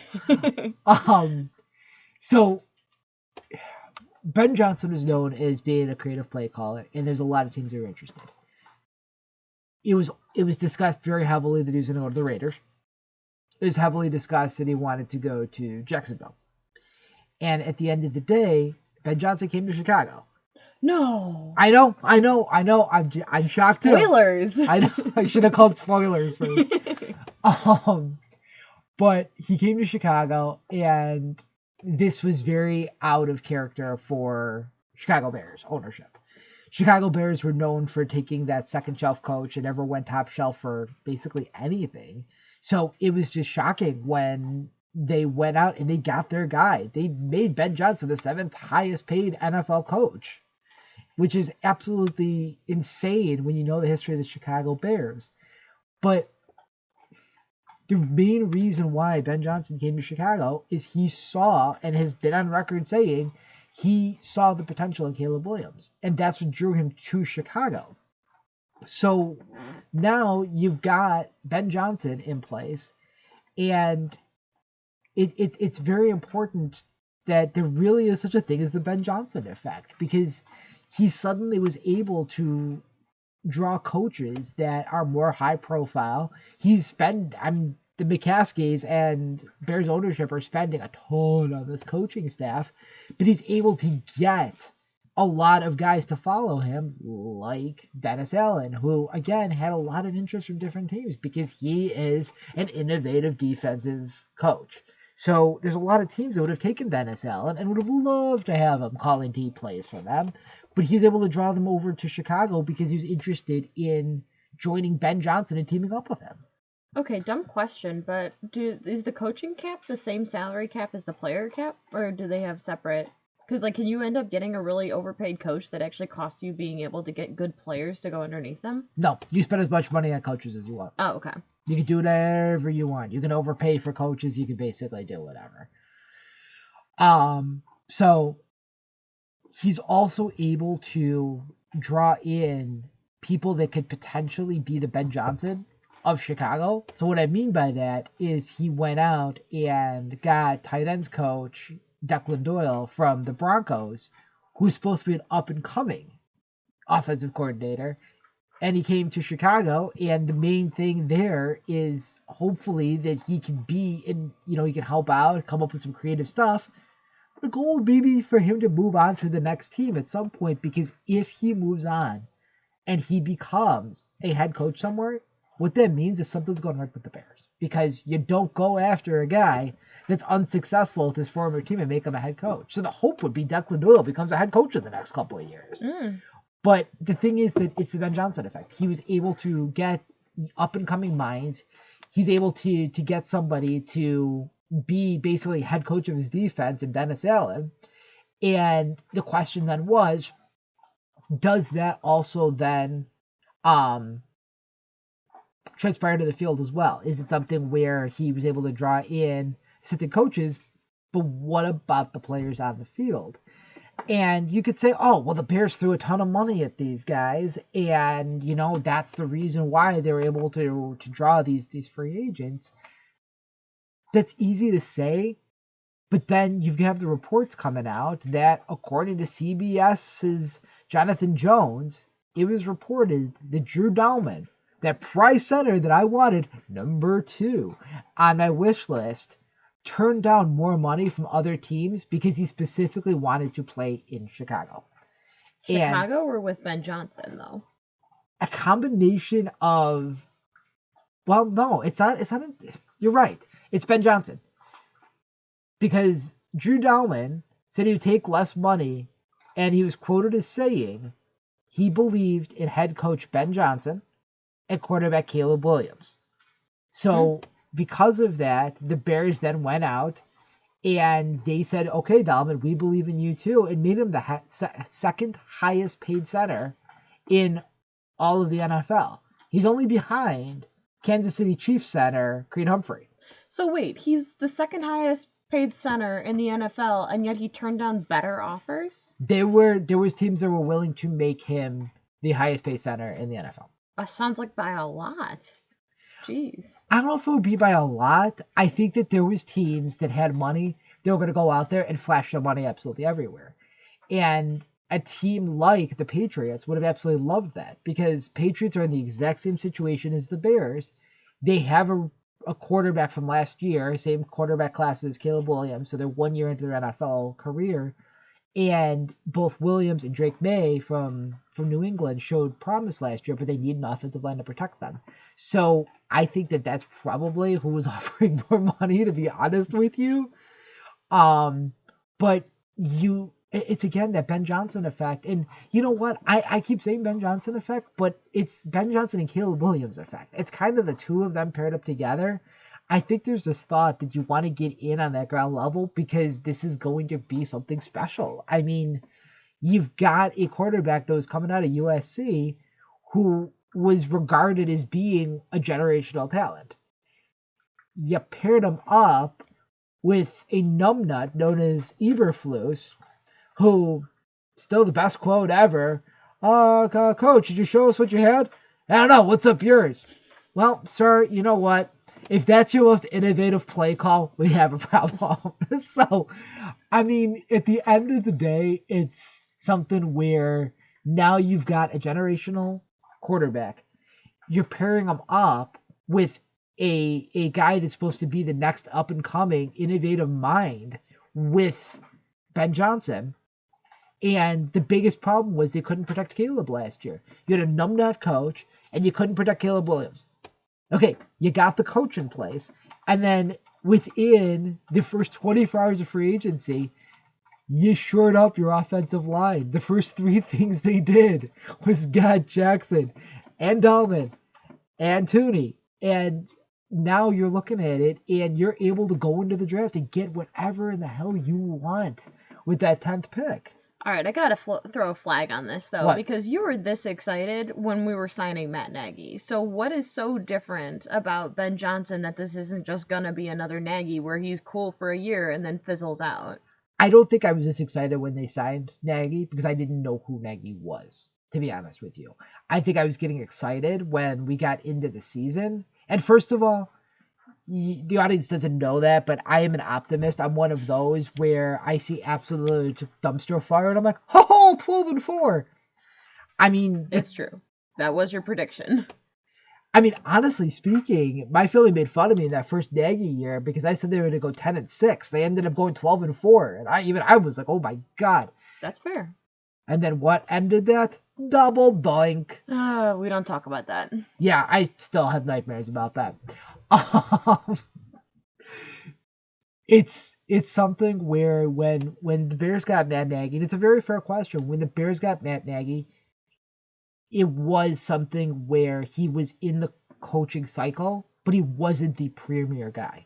So Ben Johnson is known as being a creative play caller, and there's a lot of teams that are interested. It was discussed very heavily that he was going to go to the Raiders. It was heavily discussed that he wanted to go to Jacksonville. And at the end of the day, Ben Johnson came to Chicago. No. I know. I'm shocked Spoilers. Too. I know. I should have called spoilers first. But he came to Chicago, and this was very out of character for Chicago Bears ownership. Chicago Bears were known for taking that second shelf coach and never went top shelf for basically anything. So it was just shocking when they went out and they got their guy. They made Ben Johnson the 7th highest paid NFL coach, which is absolutely insane when you know the history of the Chicago Bears. But the main reason why Ben Johnson came to Chicago is he saw and has been on record saying he saw the potential in Caleb Williams, and that's what drew him to Chicago. So now you've got Ben Johnson in place, and it's very important that there really is such a thing as the Ben Johnson effect, because he suddenly was able to draw coaches that are more high profile. The McCaskies and Bears ownership are spending a ton on this coaching staff, but he's able to get a lot of guys to follow him, like Dennis Allen, who, again, had a lot of interest from different teams because he is an innovative defensive coach. So there's a lot of teams that would have taken Dennis Allen and would have loved to have him calling deep plays for them, but he's able to draw them over to Chicago because he was interested in joining Ben Johnson and teaming up with him. Okay, dumb question, but is the coaching cap the same salary cap as the player cap, or do they have separate? Because, like, can you end up getting a really overpaid coach that actually costs you being able to get good players to go underneath them? No, you spend as much money on coaches as you want. Oh, okay. You can do whatever you want. You can overpay for coaches. You can basically do whatever. So he's also able to draw in people that could potentially be the Ben Johnson of Chicago. So what I mean by that is he went out and got tight ends coach Declan Doyle from the Broncos, who's supposed to be an up-and-coming offensive coordinator, and he came to Chicago, and the main thing there is hopefully that he can be in, he can help out, come up with some creative stuff. the goal may be for him to move on to the next team at some point, because if he moves on and he becomes a head coach somewhere, what that means is something's going right with the Bears, because you don't go after a guy that's unsuccessful with his former team and make him a head coach. So the hope would be Declan Doyle becomes a head coach in the next couple of years. But the thing is that it's the Ben Johnson effect. He was able to get up-and-coming minds. He's able to get somebody to be basically head coach of his defense in Dennis Allen. And the question then was, does that also then transpire to the field as well? Is it something where he was able to draw in assistant coaches, but what about the players on the field? And you could say, oh, well, the Bears threw a ton of money at these guys, and, you know, that's the reason why they were able to draw these free agents. That's easy to say, but then you have the reports coming out that, according to CBS's Jonathan Jones, it was reported that Drew Dalman, that price center that I wanted, number 2 on my wish list, turned down more money from other teams because he specifically wanted to play in Chicago. Chicago or with Ben Johnson, though? A combination of, well, no, it's not, you're right. It's Ben Johnson. Because Drew Dalman said he would take less money, and he was quoted as saying he believed in head coach Ben Johnson and quarterback Caleb Williams. So because of that, the Bears then went out and they said, okay, Dalman, we believe in you too, and made him the second highest paid center in all of the NFL. He's only behind Kansas City Chiefs center Creed Humphrey. So wait, he's the second highest paid center in the NFL, and yet he turned down better offers? There was teams that were willing to make him the highest paid center in the NFL. That sounds like by a lot. Jeez. I don't know if it would be by a lot. I think that there was teams that had money. They were going to go out there and flash their money absolutely everywhere. And a team like the Patriots would have absolutely loved that, because Patriots are in the exact same situation as the Bears. They have a quarterback from last year, same quarterback class as Caleb Williams, so they're 1 year into their NFL career. And both Williams and Drake May from New England showed promise last year, but they need an offensive line to protect them. So I think that that's probably who was offering more money, to be honest with you. But it's again that Ben Johnson effect. And you know what? I keep saying Ben Johnson effect, but it's Ben Johnson and Caleb Williams effect. It's kind of the two of them paired up together. I think there's this thought that you want to get in on that ground level because this is going to be something special. I mean, you've got a quarterback that was coming out of USC who was regarded as being a generational talent. You paired him up with a numbnut known as Eberflus, who, still the best quote ever, Coach, did you show us what you had? I don't know, what's up yours? Well, sir, you know what? If that's your most innovative play call, we have a problem. So, I mean, at the end of the day, it's something where now you've got a generational quarterback. You're pairing him up with a guy that's supposed to be the next up-and-coming innovative mind with Ben Johnson. And the biggest problem was they couldn't protect Caleb last year. You had a numbnut coach, and you couldn't protect Caleb Williams. Okay, you got the coach in place, and then within the first 24 hours of free agency, you shored up your offensive line. The first 3 things they did was got Jackson and Dalman and Tooney, and now you're looking at it, and you're able to go into the draft and get whatever in the hell you want with that 10th pick. All right, I got to throw a flag on this, though, What? Because you were this excited when we were signing Matt Nagy. So what is so different about Ben Johnson that this isn't just going to be another Nagy where he's cool for a year and then fizzles out? I don't think I was this excited when they signed Nagy because I didn't know who Nagy was, to be honest with you. I think I was getting excited when we got into the season. And first of all, the audience doesn't know that, but I am an optimist. I'm one of those where I see absolute dumpster fire and I'm like, oh, 12-4. I mean, It's true. That was your prediction. I mean, honestly speaking, my family made fun of me in that first Nagy year because I said they were going to go 10-6. They ended up going 12-4, and I was like, oh my god. That's fair. And then what ended that? Double doink. We don't talk about that. Yeah, I still have nightmares about that. It's something where when the Bears got Matt Nagy, and it's a very fair question. When the Bears got Matt Nagy, it was something where he was in the coaching cycle, but he wasn't the premier guy.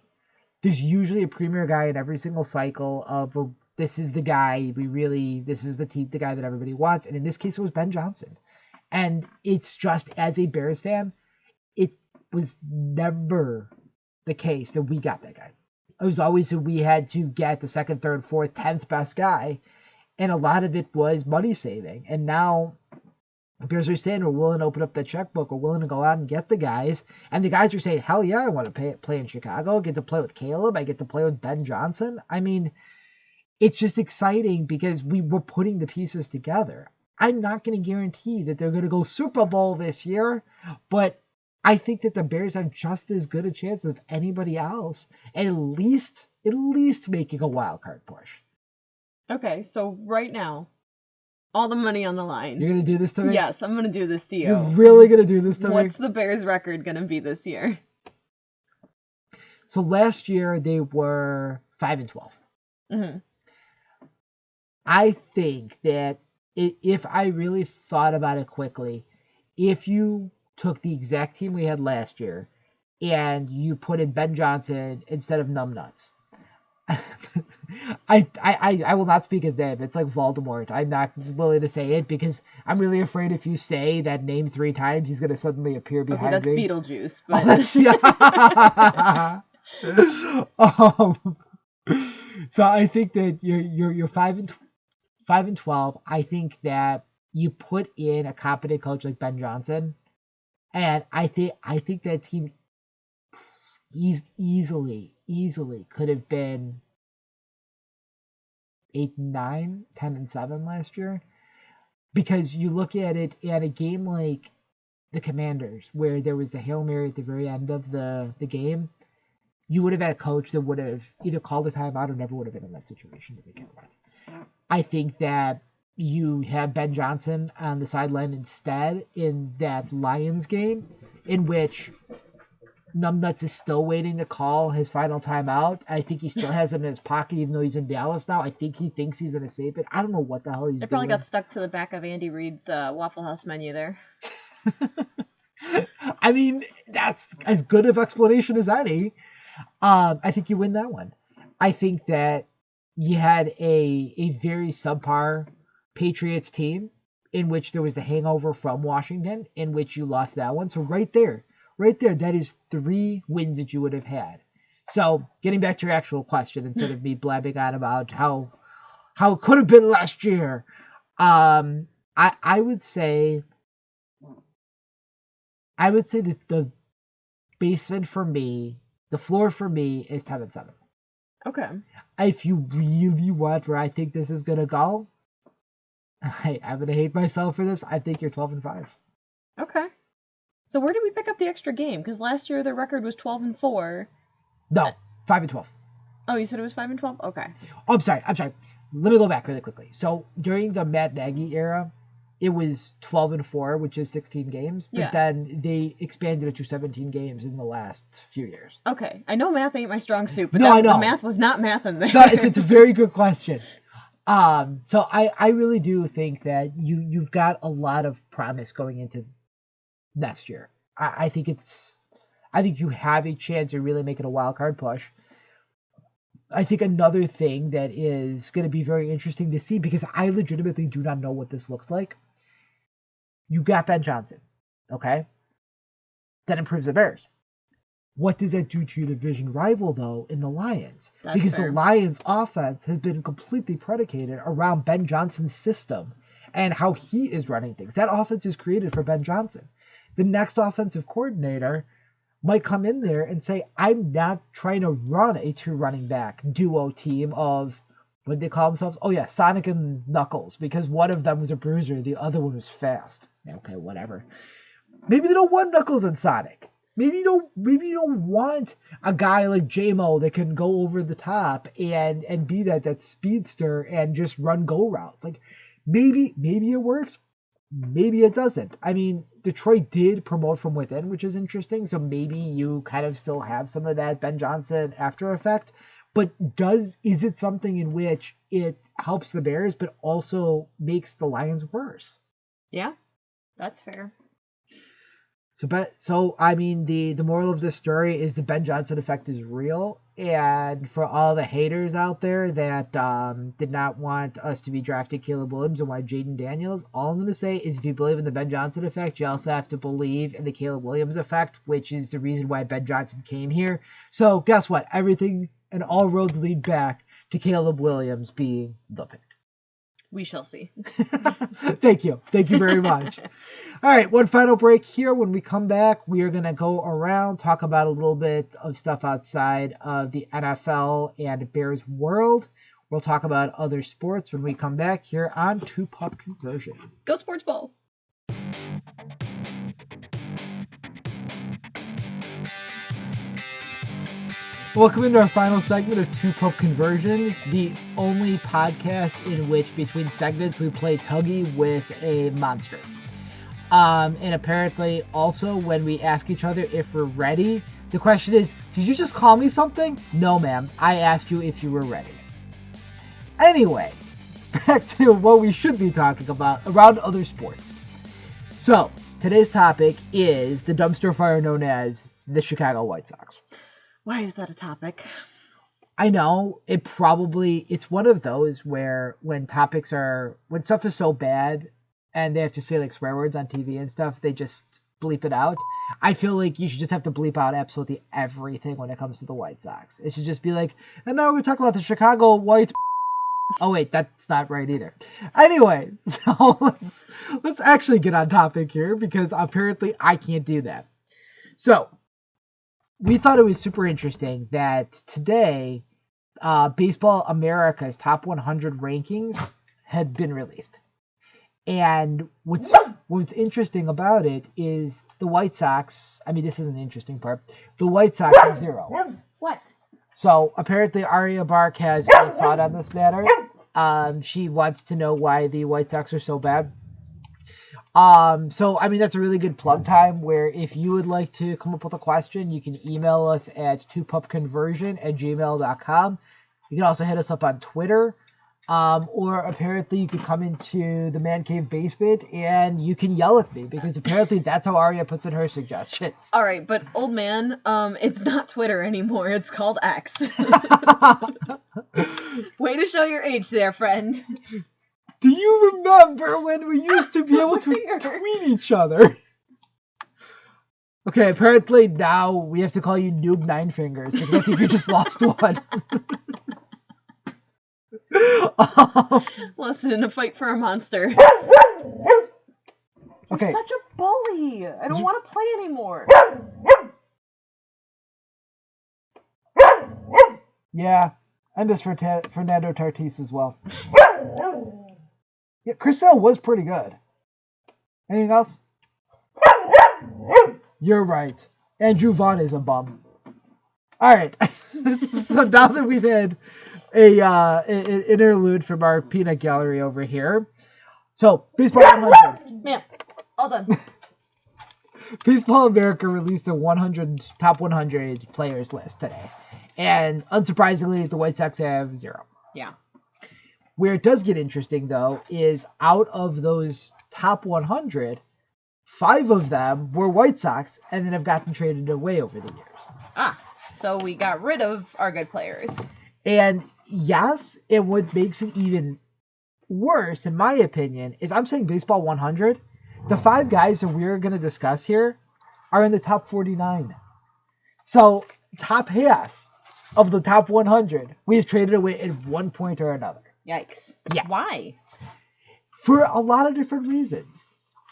There's usually a premier guy in every single cycle of this is the guy this is the guy that everybody wants. And in this case, it was Ben Johnson. And it's just, as a Bears fan, it was never the case that we got that guy. It was always that we had to get the second, third, fourth, 10th best guy. And a lot of it was money saving. And now the Bears are saying we're willing to open up that checkbook. We're willing to go out and get the guys. And the guys are saying, hell yeah, I want to play in Chicago. I get to play with Caleb. I get to play with Ben Johnson. I mean, it's just exciting because we were putting the pieces together. I'm not going to guarantee that they're going to go Super Bowl this year, but I think that the Bears have just as good a chance as anybody else, at least making a wild card push. Okay, so right now, all the money on the line. You're going to do this to me? Yes, I'm going to do this to you. You're really going to do this to me? What's the Bears' record going to be this year? So last year they were 5-12. Mm-hmm. I think that if I really thought about it quickly, if you took the exact team we had last year and you put in Ben Johnson instead of Numbnuts, I will not speak his name. It's like Voldemort. I'm not willing to say it because I'm really afraid if you say that name 3 times, he's going to suddenly appear behind that's me. Beetlejuice. But... So I think that you're 5-12. I think that you put in a competent coach like Ben Johnson, and I think that team easily could have been 8-9, 10-7 last year, because you look at it at a game like the Commanders where there was the Hail Mary at the very end of the game. You would have had a coach that would have either called a timeout or never would have been in that situation to begin with. I think that you have Ben Johnson on the sideline instead in that Lions game, in which Numbnuts is still waiting to call his final timeout. I think he still has him in his pocket, even though he's in Dallas now. I think he thinks he's going to save it. I don't know what the hell he's doing. It probably got stuck to the back of Andy Reid's Waffle House menu there. I mean, that's as good of explanation as any. I think you win that one. I think that you had a very subpar Patriots team in which there was the hangover from Washington, in which you lost that one. So right there, that is 3 wins that you would have had. So getting back to your actual question, instead of me blabbing on about how it could have been last year, I would say that the basement for me, the floor for me is 10-7. Okay. If you really want where I think this is going to go, I'm going to hate myself for this. I think you're 12-5. Okay. So where did we pick up the extra game? Because last year their record was 12-4. No, 5-12. Oh, you said it was 5-12? Okay. Oh, I'm sorry. Let me go back really quickly. So during the Matt Nagy era, it was 12-4, which is 16 games. But then they expanded it to 17 games in the last few years. Okay. I know math ain't my strong suit, but I know. The math was not math in there. No, it's a very good question. So I really do think that you've got a lot of promise going into next year. I think you have a chance of really making a wild card push. I think another thing that is going to be very interesting to see, because I legitimately do not know what this looks like. You got Ben Johnson, okay? That improves the Bears. What does that do to your division rival, though, in the Lions? Because the Lions' offense has been completely predicated around Ben Johnson's system and how he is running things. That offense is created for Ben Johnson. The next offensive coordinator might come in there and say, I'm not trying to run a 2 running back duo team of, what did they call themselves? Oh, yeah, Sonic and Knuckles, because one of them was a bruiser, the other one was fast. Okay, whatever. Maybe they don't want Knuckles and Sonic. Maybe you don't want a guy like J-Mo that can go over the top and be that speedster and just run go routes. Like maybe it works, maybe it doesn't. I mean, Detroit did promote from within, which is interesting. So maybe you kind of still have some of that Ben Johnson after effect. But is it something in which it helps the Bears but also makes the Lions worse? Yeah, that's fair. So I mean, the moral of this story is the Ben Johnson effect is real, and for all the haters out there that did not want us to be drafting Caleb Williams and why Jaden Daniels, all I'm going to say is if you believe in the Ben Johnson effect, you also have to believe in the Caleb Williams effect, which is the reason why Ben Johnson came here. So guess what? Everything and all roads lead back to Caleb Williams being the pick. We shall see. Thank you very much. All right, one final break here. When we come back, we are going to go around, talk about a little bit of stuff outside of the NFL and Bears world. We'll talk about other sports when we come back here on Pup Conversion. Go Sports Ball. Welcome into our final segment of Pup Conversion, the only podcast in which between segments we play tuggy with a monster. And apparently also when we ask each other if we're ready, the question is, did you just call me something? No, ma'am. I asked you if you were ready. Anyway, back to what we should be talking about around other sports. So, today's topic is the dumpster fire known as the Chicago White Sox. Why is that a topic? I know it's one of those where when stuff is so bad and they have to say like swear words on TV and stuff, they just bleep it out. I feel like you should just have to bleep out absolutely everything when it comes to the White Sox. It should just be like, and now we're going to talk about the Chicago White. Oh wait, that's not right either. Anyway, so let's actually get on topic here because apparently I can't do that. So, we thought it was super interesting that today, Baseball America's top 100 rankings had been released. And what's interesting about it is the White Sox, I mean, this is an interesting part, the White Sox are 0. What? So apparently Arya Bark has a thought on this matter. She wants to know why the White Sox are so bad. So, I mean, that's a really good plug time where if you would like to come up with a question, you can email us at TwoPupConversion@gmail.com. You can also hit us up on Twitter, or apparently you could come into the Man Cave basement and you can yell at me because apparently that's how Arya puts in her suggestions. All right, but old man, it's not Twitter anymore. It's called X. Way to show your age there, friend. Do you remember when we used to be able to tweet each other? Okay, apparently now we have to call you Noob Nine Fingers because I think you just lost one. Lost it in a fight for a monster. Okay. You're such a bully. I don't want to play anymore. Yeah, I miss Fernando Tatis as well. Yeah, Chris Sale was pretty good. Anything else? You're right. Andrew Vaughn is a bum. All right. So now that we've had an interlude from our peanut gallery over here, so Baseball 100. Man, all done. Baseball America released a top 100 players list today, and unsurprisingly, the White Sox have 0. Yeah. Where it does get interesting, though, is out of those top 100, 5 of them were White Sox and then have gotten traded away over the years. So we got rid of our good players. And yes, and what makes it even worse, in my opinion, is I'm saying Baseball 100, the 5 guys that we're going to discuss here are in the top 49. So top half of the top 100, we have traded away at one point or another. Yikes. Yeah. Why? For a lot of different reasons.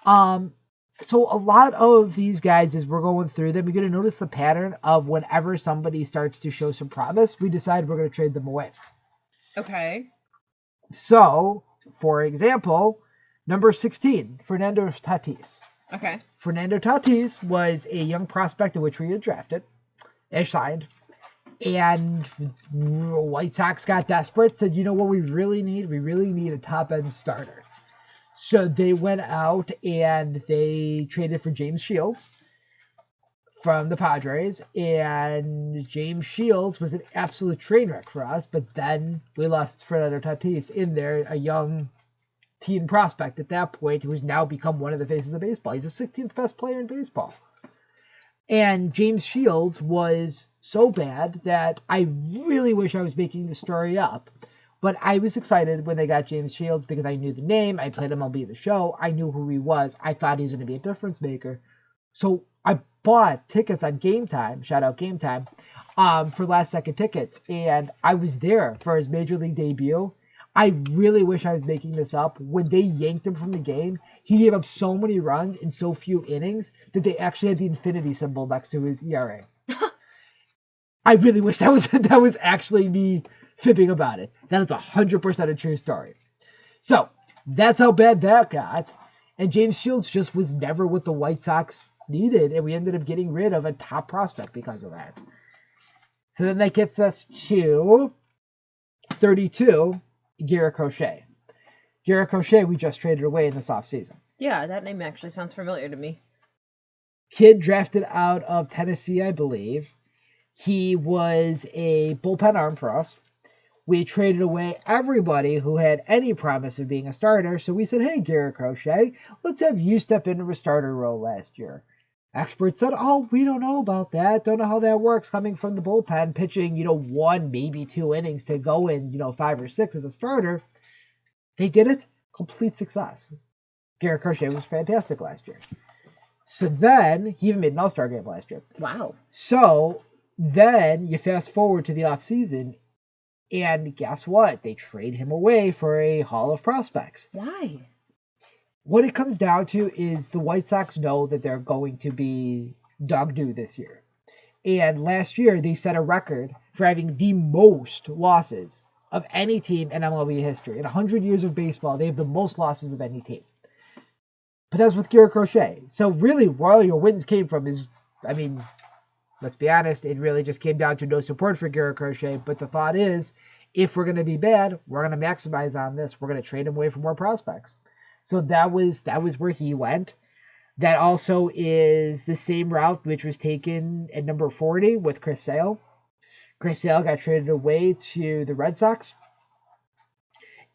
So a lot of these guys, as we're going through them, you're going to notice the pattern of whenever somebody starts to show some promise, we decide we're going to trade them away. Okay. So, for example, number 16, Fernando Tatis. Okay. Fernando Tatis was a young prospect in which we had drafted and signed. And White Sox got desperate, said, you know what we really need? We really need a top-end starter. So they went out and they traded for James Shields from the Padres. And James Shields was an absolute train wreck for us. But then we lost Fernando Tatis in there, a young teen prospect at that point who's now become one of the faces of baseball. He's the 16th best player in baseball. And James Shields was so bad that I really wish I was making the story up. But I was excited when they got James Shields because I knew the name. I played MLB The Show. I knew who he was. I thought he was going to be a difference maker. So I bought tickets on Game Time, shout out Game Time, for last second tickets. And I was there for his Major League debut. I really wish I was making this up. When they yanked him from the game, he gave up so many runs in so few innings that they actually had the infinity symbol next to his ERA. I really wish that was actually me fibbing about it. That is 100% a true story. So that's how bad that got. And James Shields just was never what the White Sox needed, and we ended up getting rid of a top prospect because of that. So then that gets us to 32. Garrett Crochet. Garrett Crochet, we just traded away in this offseason. Yeah, that name actually sounds familiar to me. Kid drafted out of Tennessee, I believe. He was a bullpen arm for us. We traded away everybody who had any promise of being a starter, so we said, hey, Garrett Crochet, let's have you step into a starter role last year. Experts said, oh, we don't know about that. Don't know how that works coming from the bullpen, pitching, 1, maybe 2 innings to go in, 5 or 6 as a starter. They did it. Complete success. Garrett Crochet was fantastic last year. So then, he even made an all-star game last year. Wow. So then you fast forward to the offseason, and guess what? They trade him away for a haul of prospects. Why? What it comes down to is the White Sox know that they're going to be dog-doo this year. And last year, they set a record for having the most losses of any team in MLB history. In 100 years of baseball, they have the most losses of any team. But that's with Garrett Crochet. So really, where all your wins came from is, let's be honest, it really just came down to no support for Garrett Crochet. But the thought is, if we're going to be bad, we're going to maximize on this. We're going to trade him away for more prospects. So that was where he went. That also is the same route which was taken at number 40 with Chris Sale. Chris Sale got traded away to the Red Sox.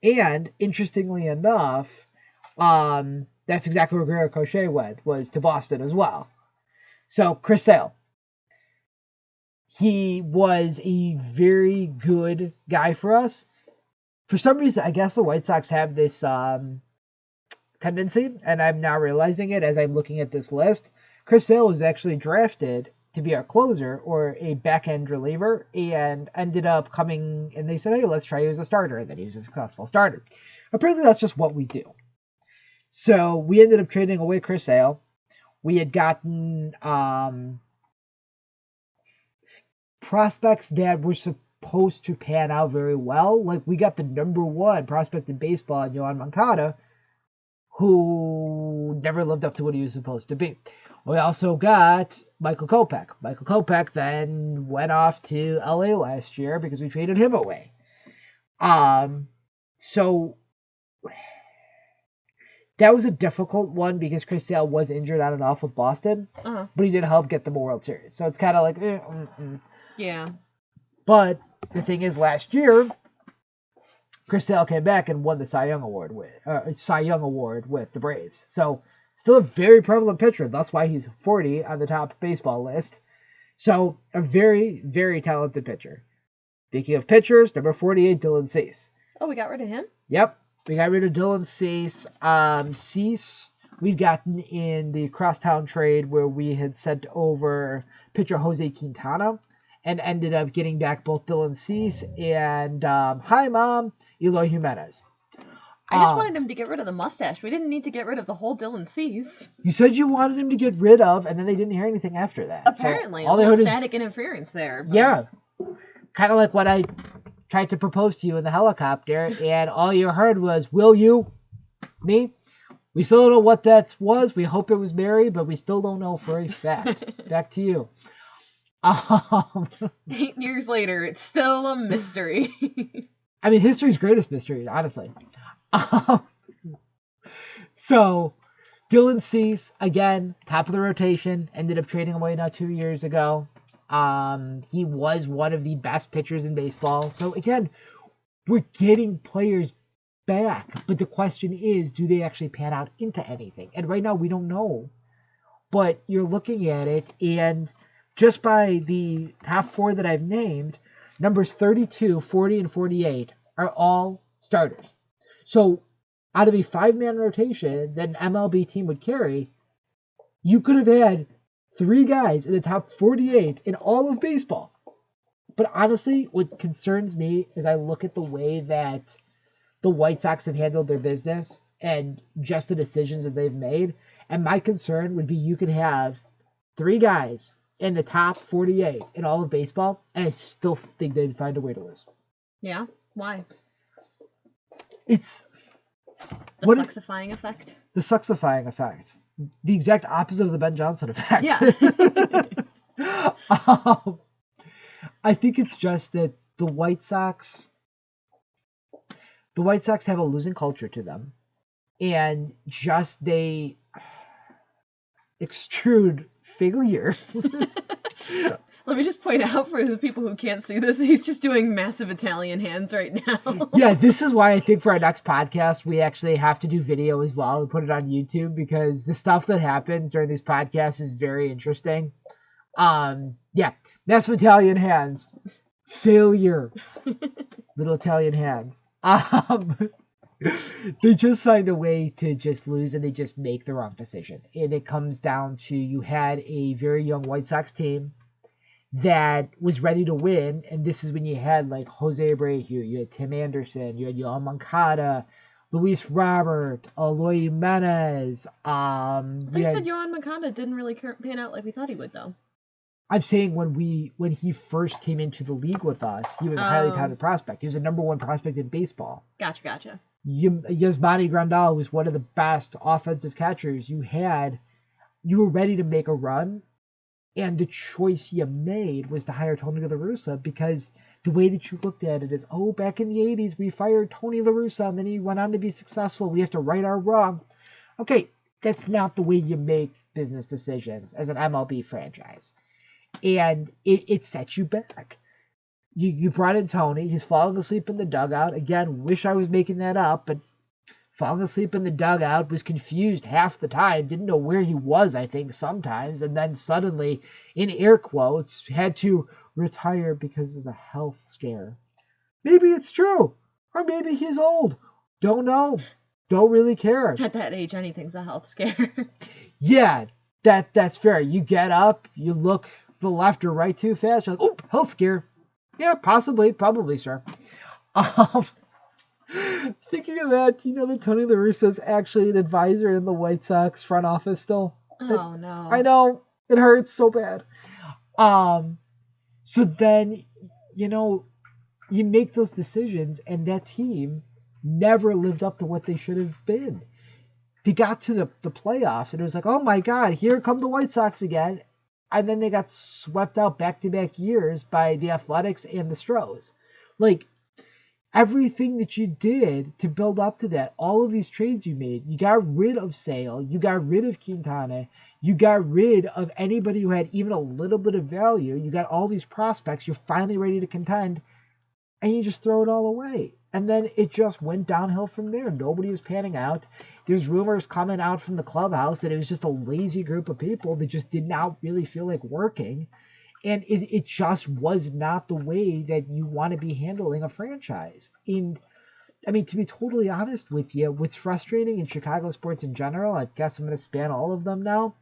And interestingly enough, that's exactly where Garrett Crochet went, was to Boston as well. So Chris Sale. He was a very good guy for us. For some reason, I guess the White Sox have this tendency, and I'm now realizing it as I'm looking at this list. Chris Sale was actually drafted to be our closer or a back-end reliever and ended up coming, and they said, hey, let's try you as a starter, and then he was a successful starter. Apparently, that's just what we do. So we ended up trading away Chris Sale. We had gotten prospects that were supposed to pan out very well. Like, we got the number 1 prospect in baseball in Yohan Moncada, who never lived up to what he was supposed to be. We also got Michael Kopech. Michael Kopech then went off to LA last year because we traded him away. So that was a difficult one because Chris Sale was injured on and off with Boston, but he did help get them a World Series. So it's kind of like, Yeah. But the thing is, last year, Chris Sale came back and won the Cy Young Award with the Braves. So still a very prevalent pitcher. That's why he's 40 on the top baseball list. So a very, very talented pitcher. Speaking of pitchers, number 48, Dylan Cease. Oh, we got rid of him? Yep. We got rid of Dylan Cease. Cease, we'd gotten in the crosstown trade where we had sent over pitcher Jose Quintana and ended up getting back both Dylan Cease and, hi, Mom, Eloy Jimenez. I just wanted him to get rid of the mustache. We didn't need to get rid of the whole Dylan Cease. You said you wanted him to get rid of, and then they didn't hear anything after that. Apparently. So all a little static interference there. But... Yeah. Kind of like what I tried to propose to you in the helicopter, and all you heard was, will you? Me? We still don't know what that was. We hope it was Mary, but we still don't know for a fact. Back to you. 8 years later, it's still a mystery. I mean, history's greatest mystery, honestly. So, Dylan Cease, again, top of the rotation, ended up trading away now 2 years ago. He was one of the best pitchers in baseball. So, again, we're getting players back. But the question is, do they actually pan out into anything? And right now, we don't know. But you're looking at it, and just by the top 4 that I've named, numbers 32, 40, and 48 are all starters. So, out of a 5-man rotation that an MLB team would carry, you could have had 3 guys in the top 48 in all of baseball. But honestly, what concerns me is I look at the way that the White Sox have handled their business and just the decisions that they've made. And my concern would be you could have 3 guys in the top 48 in all of baseball, and I still think they'd find a way to lose. Yeah? Why? It's the suxifying effect. The suxifying effect. The exact opposite of the Ben Johnson effect. Yeah. I think it's just that the White Sox have a losing culture to them, and just they extrude failure. Let me just point out for the people who can't see this, he's just doing massive Italian hands right now. Yeah, this is why I think for our next podcast, we actually have to do video as well and put it on YouTube, because the stuff that happens during these podcasts is very interesting. Yeah, massive Italian hands. Failure. Little Italian hands. They just find a way to just lose, and they just make the wrong decision. And it comes down to, you had a very young White Sox team that was ready to win, and this is when you had like Jose Abreu, you had Tim Anderson, you had Yohan Moncada, Luis Robert, Eloy Jimenez. They said Yohan Moncada didn't really pan out like we thought he would, though. I'm saying when he first came into the league with us, he was a highly touted prospect. He was a number 1 prospect in baseball. Gotcha. Yasmani Grandal was one of the best offensive catchers you had. You were ready to make a run, and the choice you made was to hire Tony La Russa, because the way that you looked at it is, oh, back in the 80s, we fired Tony La Russa, and then he went on to be successful. We have to right our wrong. Okay, that's not the way you make business decisions as an MLB franchise. And it sets you back. You brought in Tony. He's falling asleep in the dugout. Again, wish I was making that up, but falling asleep in the dugout, was confused half the time, didn't know where he was, I think, sometimes, and then suddenly, in air quotes, had to retire because of a health scare. Maybe it's true, or maybe he's old. Don't know. Don't really care. At that age, anything's a health scare. Yeah, that's fair. You get up, you look the left or right too fast, you're like, oh, health scare. Yeah, possibly, probably, sir. Speaking of that, do you know that Tony La Russa is actually an advisor in the White Sox front office still? Oh, no. I know. It hurts so bad. So then, you make those decisions, and that team never lived up to what they should have been. They got to the playoffs, and it was like, oh my God, here come the White Sox again. And then they got swept out back-to-back years by the Athletics and the Stros. Like, everything that you did to build up to that, all of these trades you made, you got rid of Sale, you got rid of Quintana, you got rid of anybody who had even a little bit of value, you got all these prospects, you're finally ready to contend, and you just throw it all away. And then it just went downhill from there. Nobody was panning out. There's rumors coming out from the clubhouse that it was just a lazy group of people that just did not really feel like working. And it just was not the way that you want to be handling a franchise. And, I mean, to be totally honest with you, what's frustrating in Chicago sports in general, I guess I'm going to span all of them now,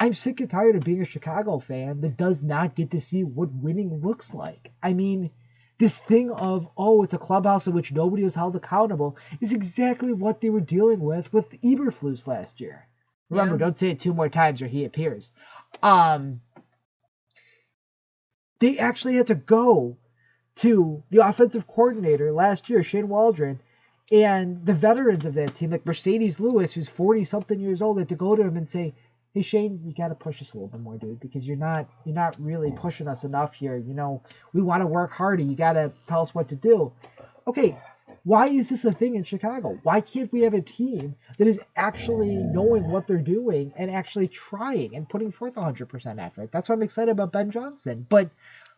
I'm sick and tired of being a Chicago fan that does not get to see what winning looks like. I mean, this thing of, oh, it's a clubhouse in which nobody is held accountable is exactly what they were dealing with Eberflus last year. Remember, Don't say it 2 more times or he appears. They actually had to go to the offensive coordinator last year, Shane Waldron, And the veterans of that team, like Mercedes Lewis, who's 40-something years old, had to go to him and say, hey, Shane, you got to push us a little bit more, dude, because you're not really pushing us enough here. You know, we want to work harder. You got to tell us what to do. Okay, why is this a thing in Chicago? Why can't we have a team that is actually knowing what they're doing and actually trying and putting forth 100% effort? That's why I'm excited about Ben Johnson. But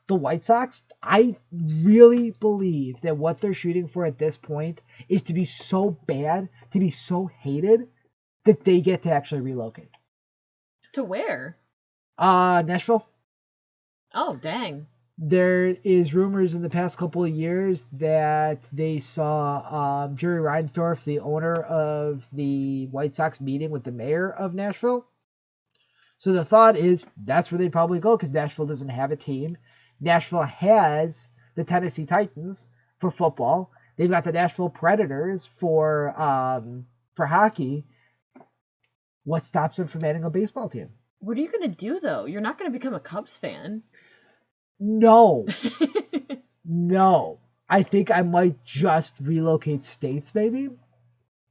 the White Sox, I really believe that what they're shooting for at this point is to be so bad, to be so hated, that they get to actually relocate. To where? Nashville. Oh, dang. There is rumors in the past couple of years that they saw Jerry Reinsdorf, the owner of the White Sox, meeting with the mayor of Nashville. So the thought is that's where they'd probably go because Nashville doesn't have a team. Nashville has the Tennessee Titans for football. They've got the Nashville Predators for hockey. What stops them from adding a baseball team? What are you going to do, though? You're not going to become a Cubs fan. No. No. I think I might just relocate states, maybe.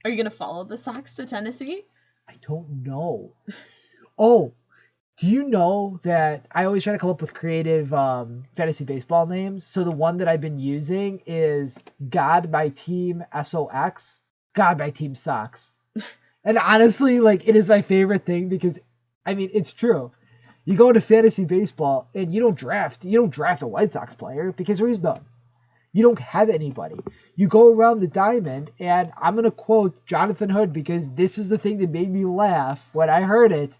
Are you going to follow the Sox to Tennessee? I don't know. Oh, do you know that I always try to come up with creative fantasy baseball names? So the one that I've been using is God by Team SOX. God by Team Sox. And honestly, like, it is my favorite thing because, I mean, it's true. You go into fantasy baseball and you don't draft a White Sox player because there is none. You don't have anybody. You go around the diamond, and I'm going to quote Jonathan Hood because this is the thing that made me laugh when I heard it.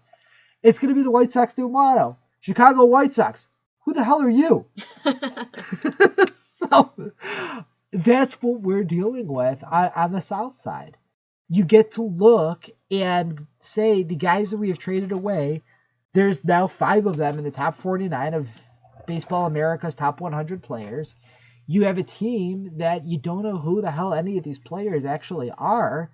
It's going to be the White Sox new motto. Chicago White Sox. Who the hell are you? So that's what we're dealing with on the South Side. You get to look and say the guys that we have traded away, there's now 5 of them in the top 49 of Baseball America's top 100 players. You have a team that you don't know who the hell any of these players actually are.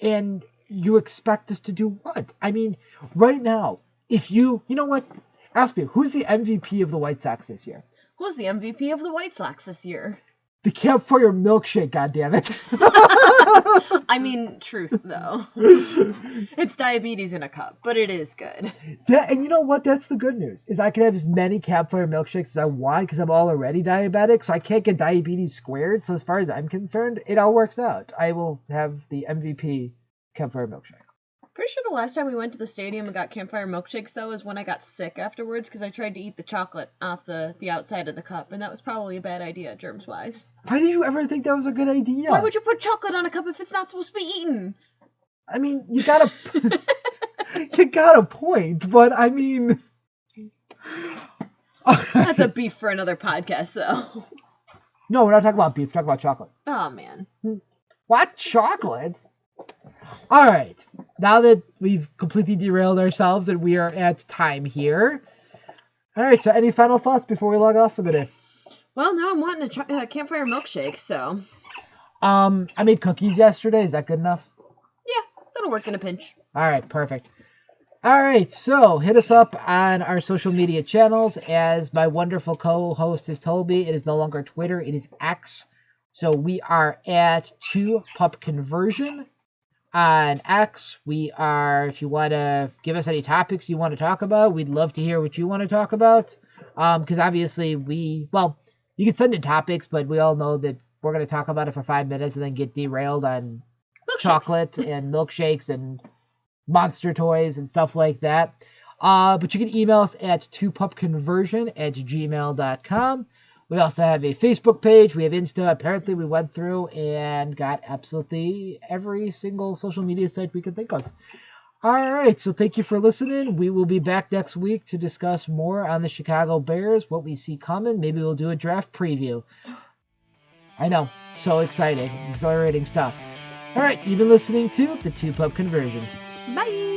And you expect us to do what? I mean, right now, if you know what? Ask me, who's the MVP of the White Sox this year? Who's the MVP of the White Sox this year? The Campfire Milkshake, goddammit. I mean, truth, though. It's diabetes in a cup, but it is good. And you know what? That's the good news, is I can have as many Campfire Milkshakes as I want because I'm already diabetic, so I can't get diabetes squared. So as far as I'm concerned, it all works out. I will have the MVP Campfire Milkshake. Pretty sure the last time we went to the stadium and got Campfire Milkshakes, though, is when I got sick afterwards because I tried to eat the chocolate off the outside of the cup, and that was probably a bad idea, germs-wise. Why did you ever think that was a good idea? Why would you put chocolate on a cup if it's not supposed to be eaten? I mean, you got a point, but I mean... That's a beef for another podcast, though. No, we're not talking about beef, we're talking about chocolate. Oh, man. What? Chocolate? All right. Now that we've completely derailed ourselves and we are at time here. All right. So any final thoughts before we log off for the day? Well, now I'm wanting a Campfire Milkshake, so. I made cookies yesterday. Is that good enough? Yeah, that'll work in a pinch. All right. Perfect. All right. So hit us up on our social media channels. As my wonderful co-host has told me, it is no longer Twitter. It is X. So we are at 2PupConversion. On X, we are, if you want to give us any topics you want to talk about, we'd love to hear what you want to talk about. Because obviously you can send in topics, but we all know that we're going to talk about it for 5 minutes and then get derailed on chocolate and milkshakes and monster toys and stuff like that. But you can email us at 2PupConversion@gmail.com. We also have a Facebook page. We have Insta. Apparently, we went through and got absolutely every single social media site we could think of. All right. So thank you for listening. We will be back next week to discuss more on the Chicago Bears, what we see coming. Maybe we'll do a draft preview. I know. So exciting. Exhilarating stuff. All right. You've been listening to the 2Pup Conversion. Bye.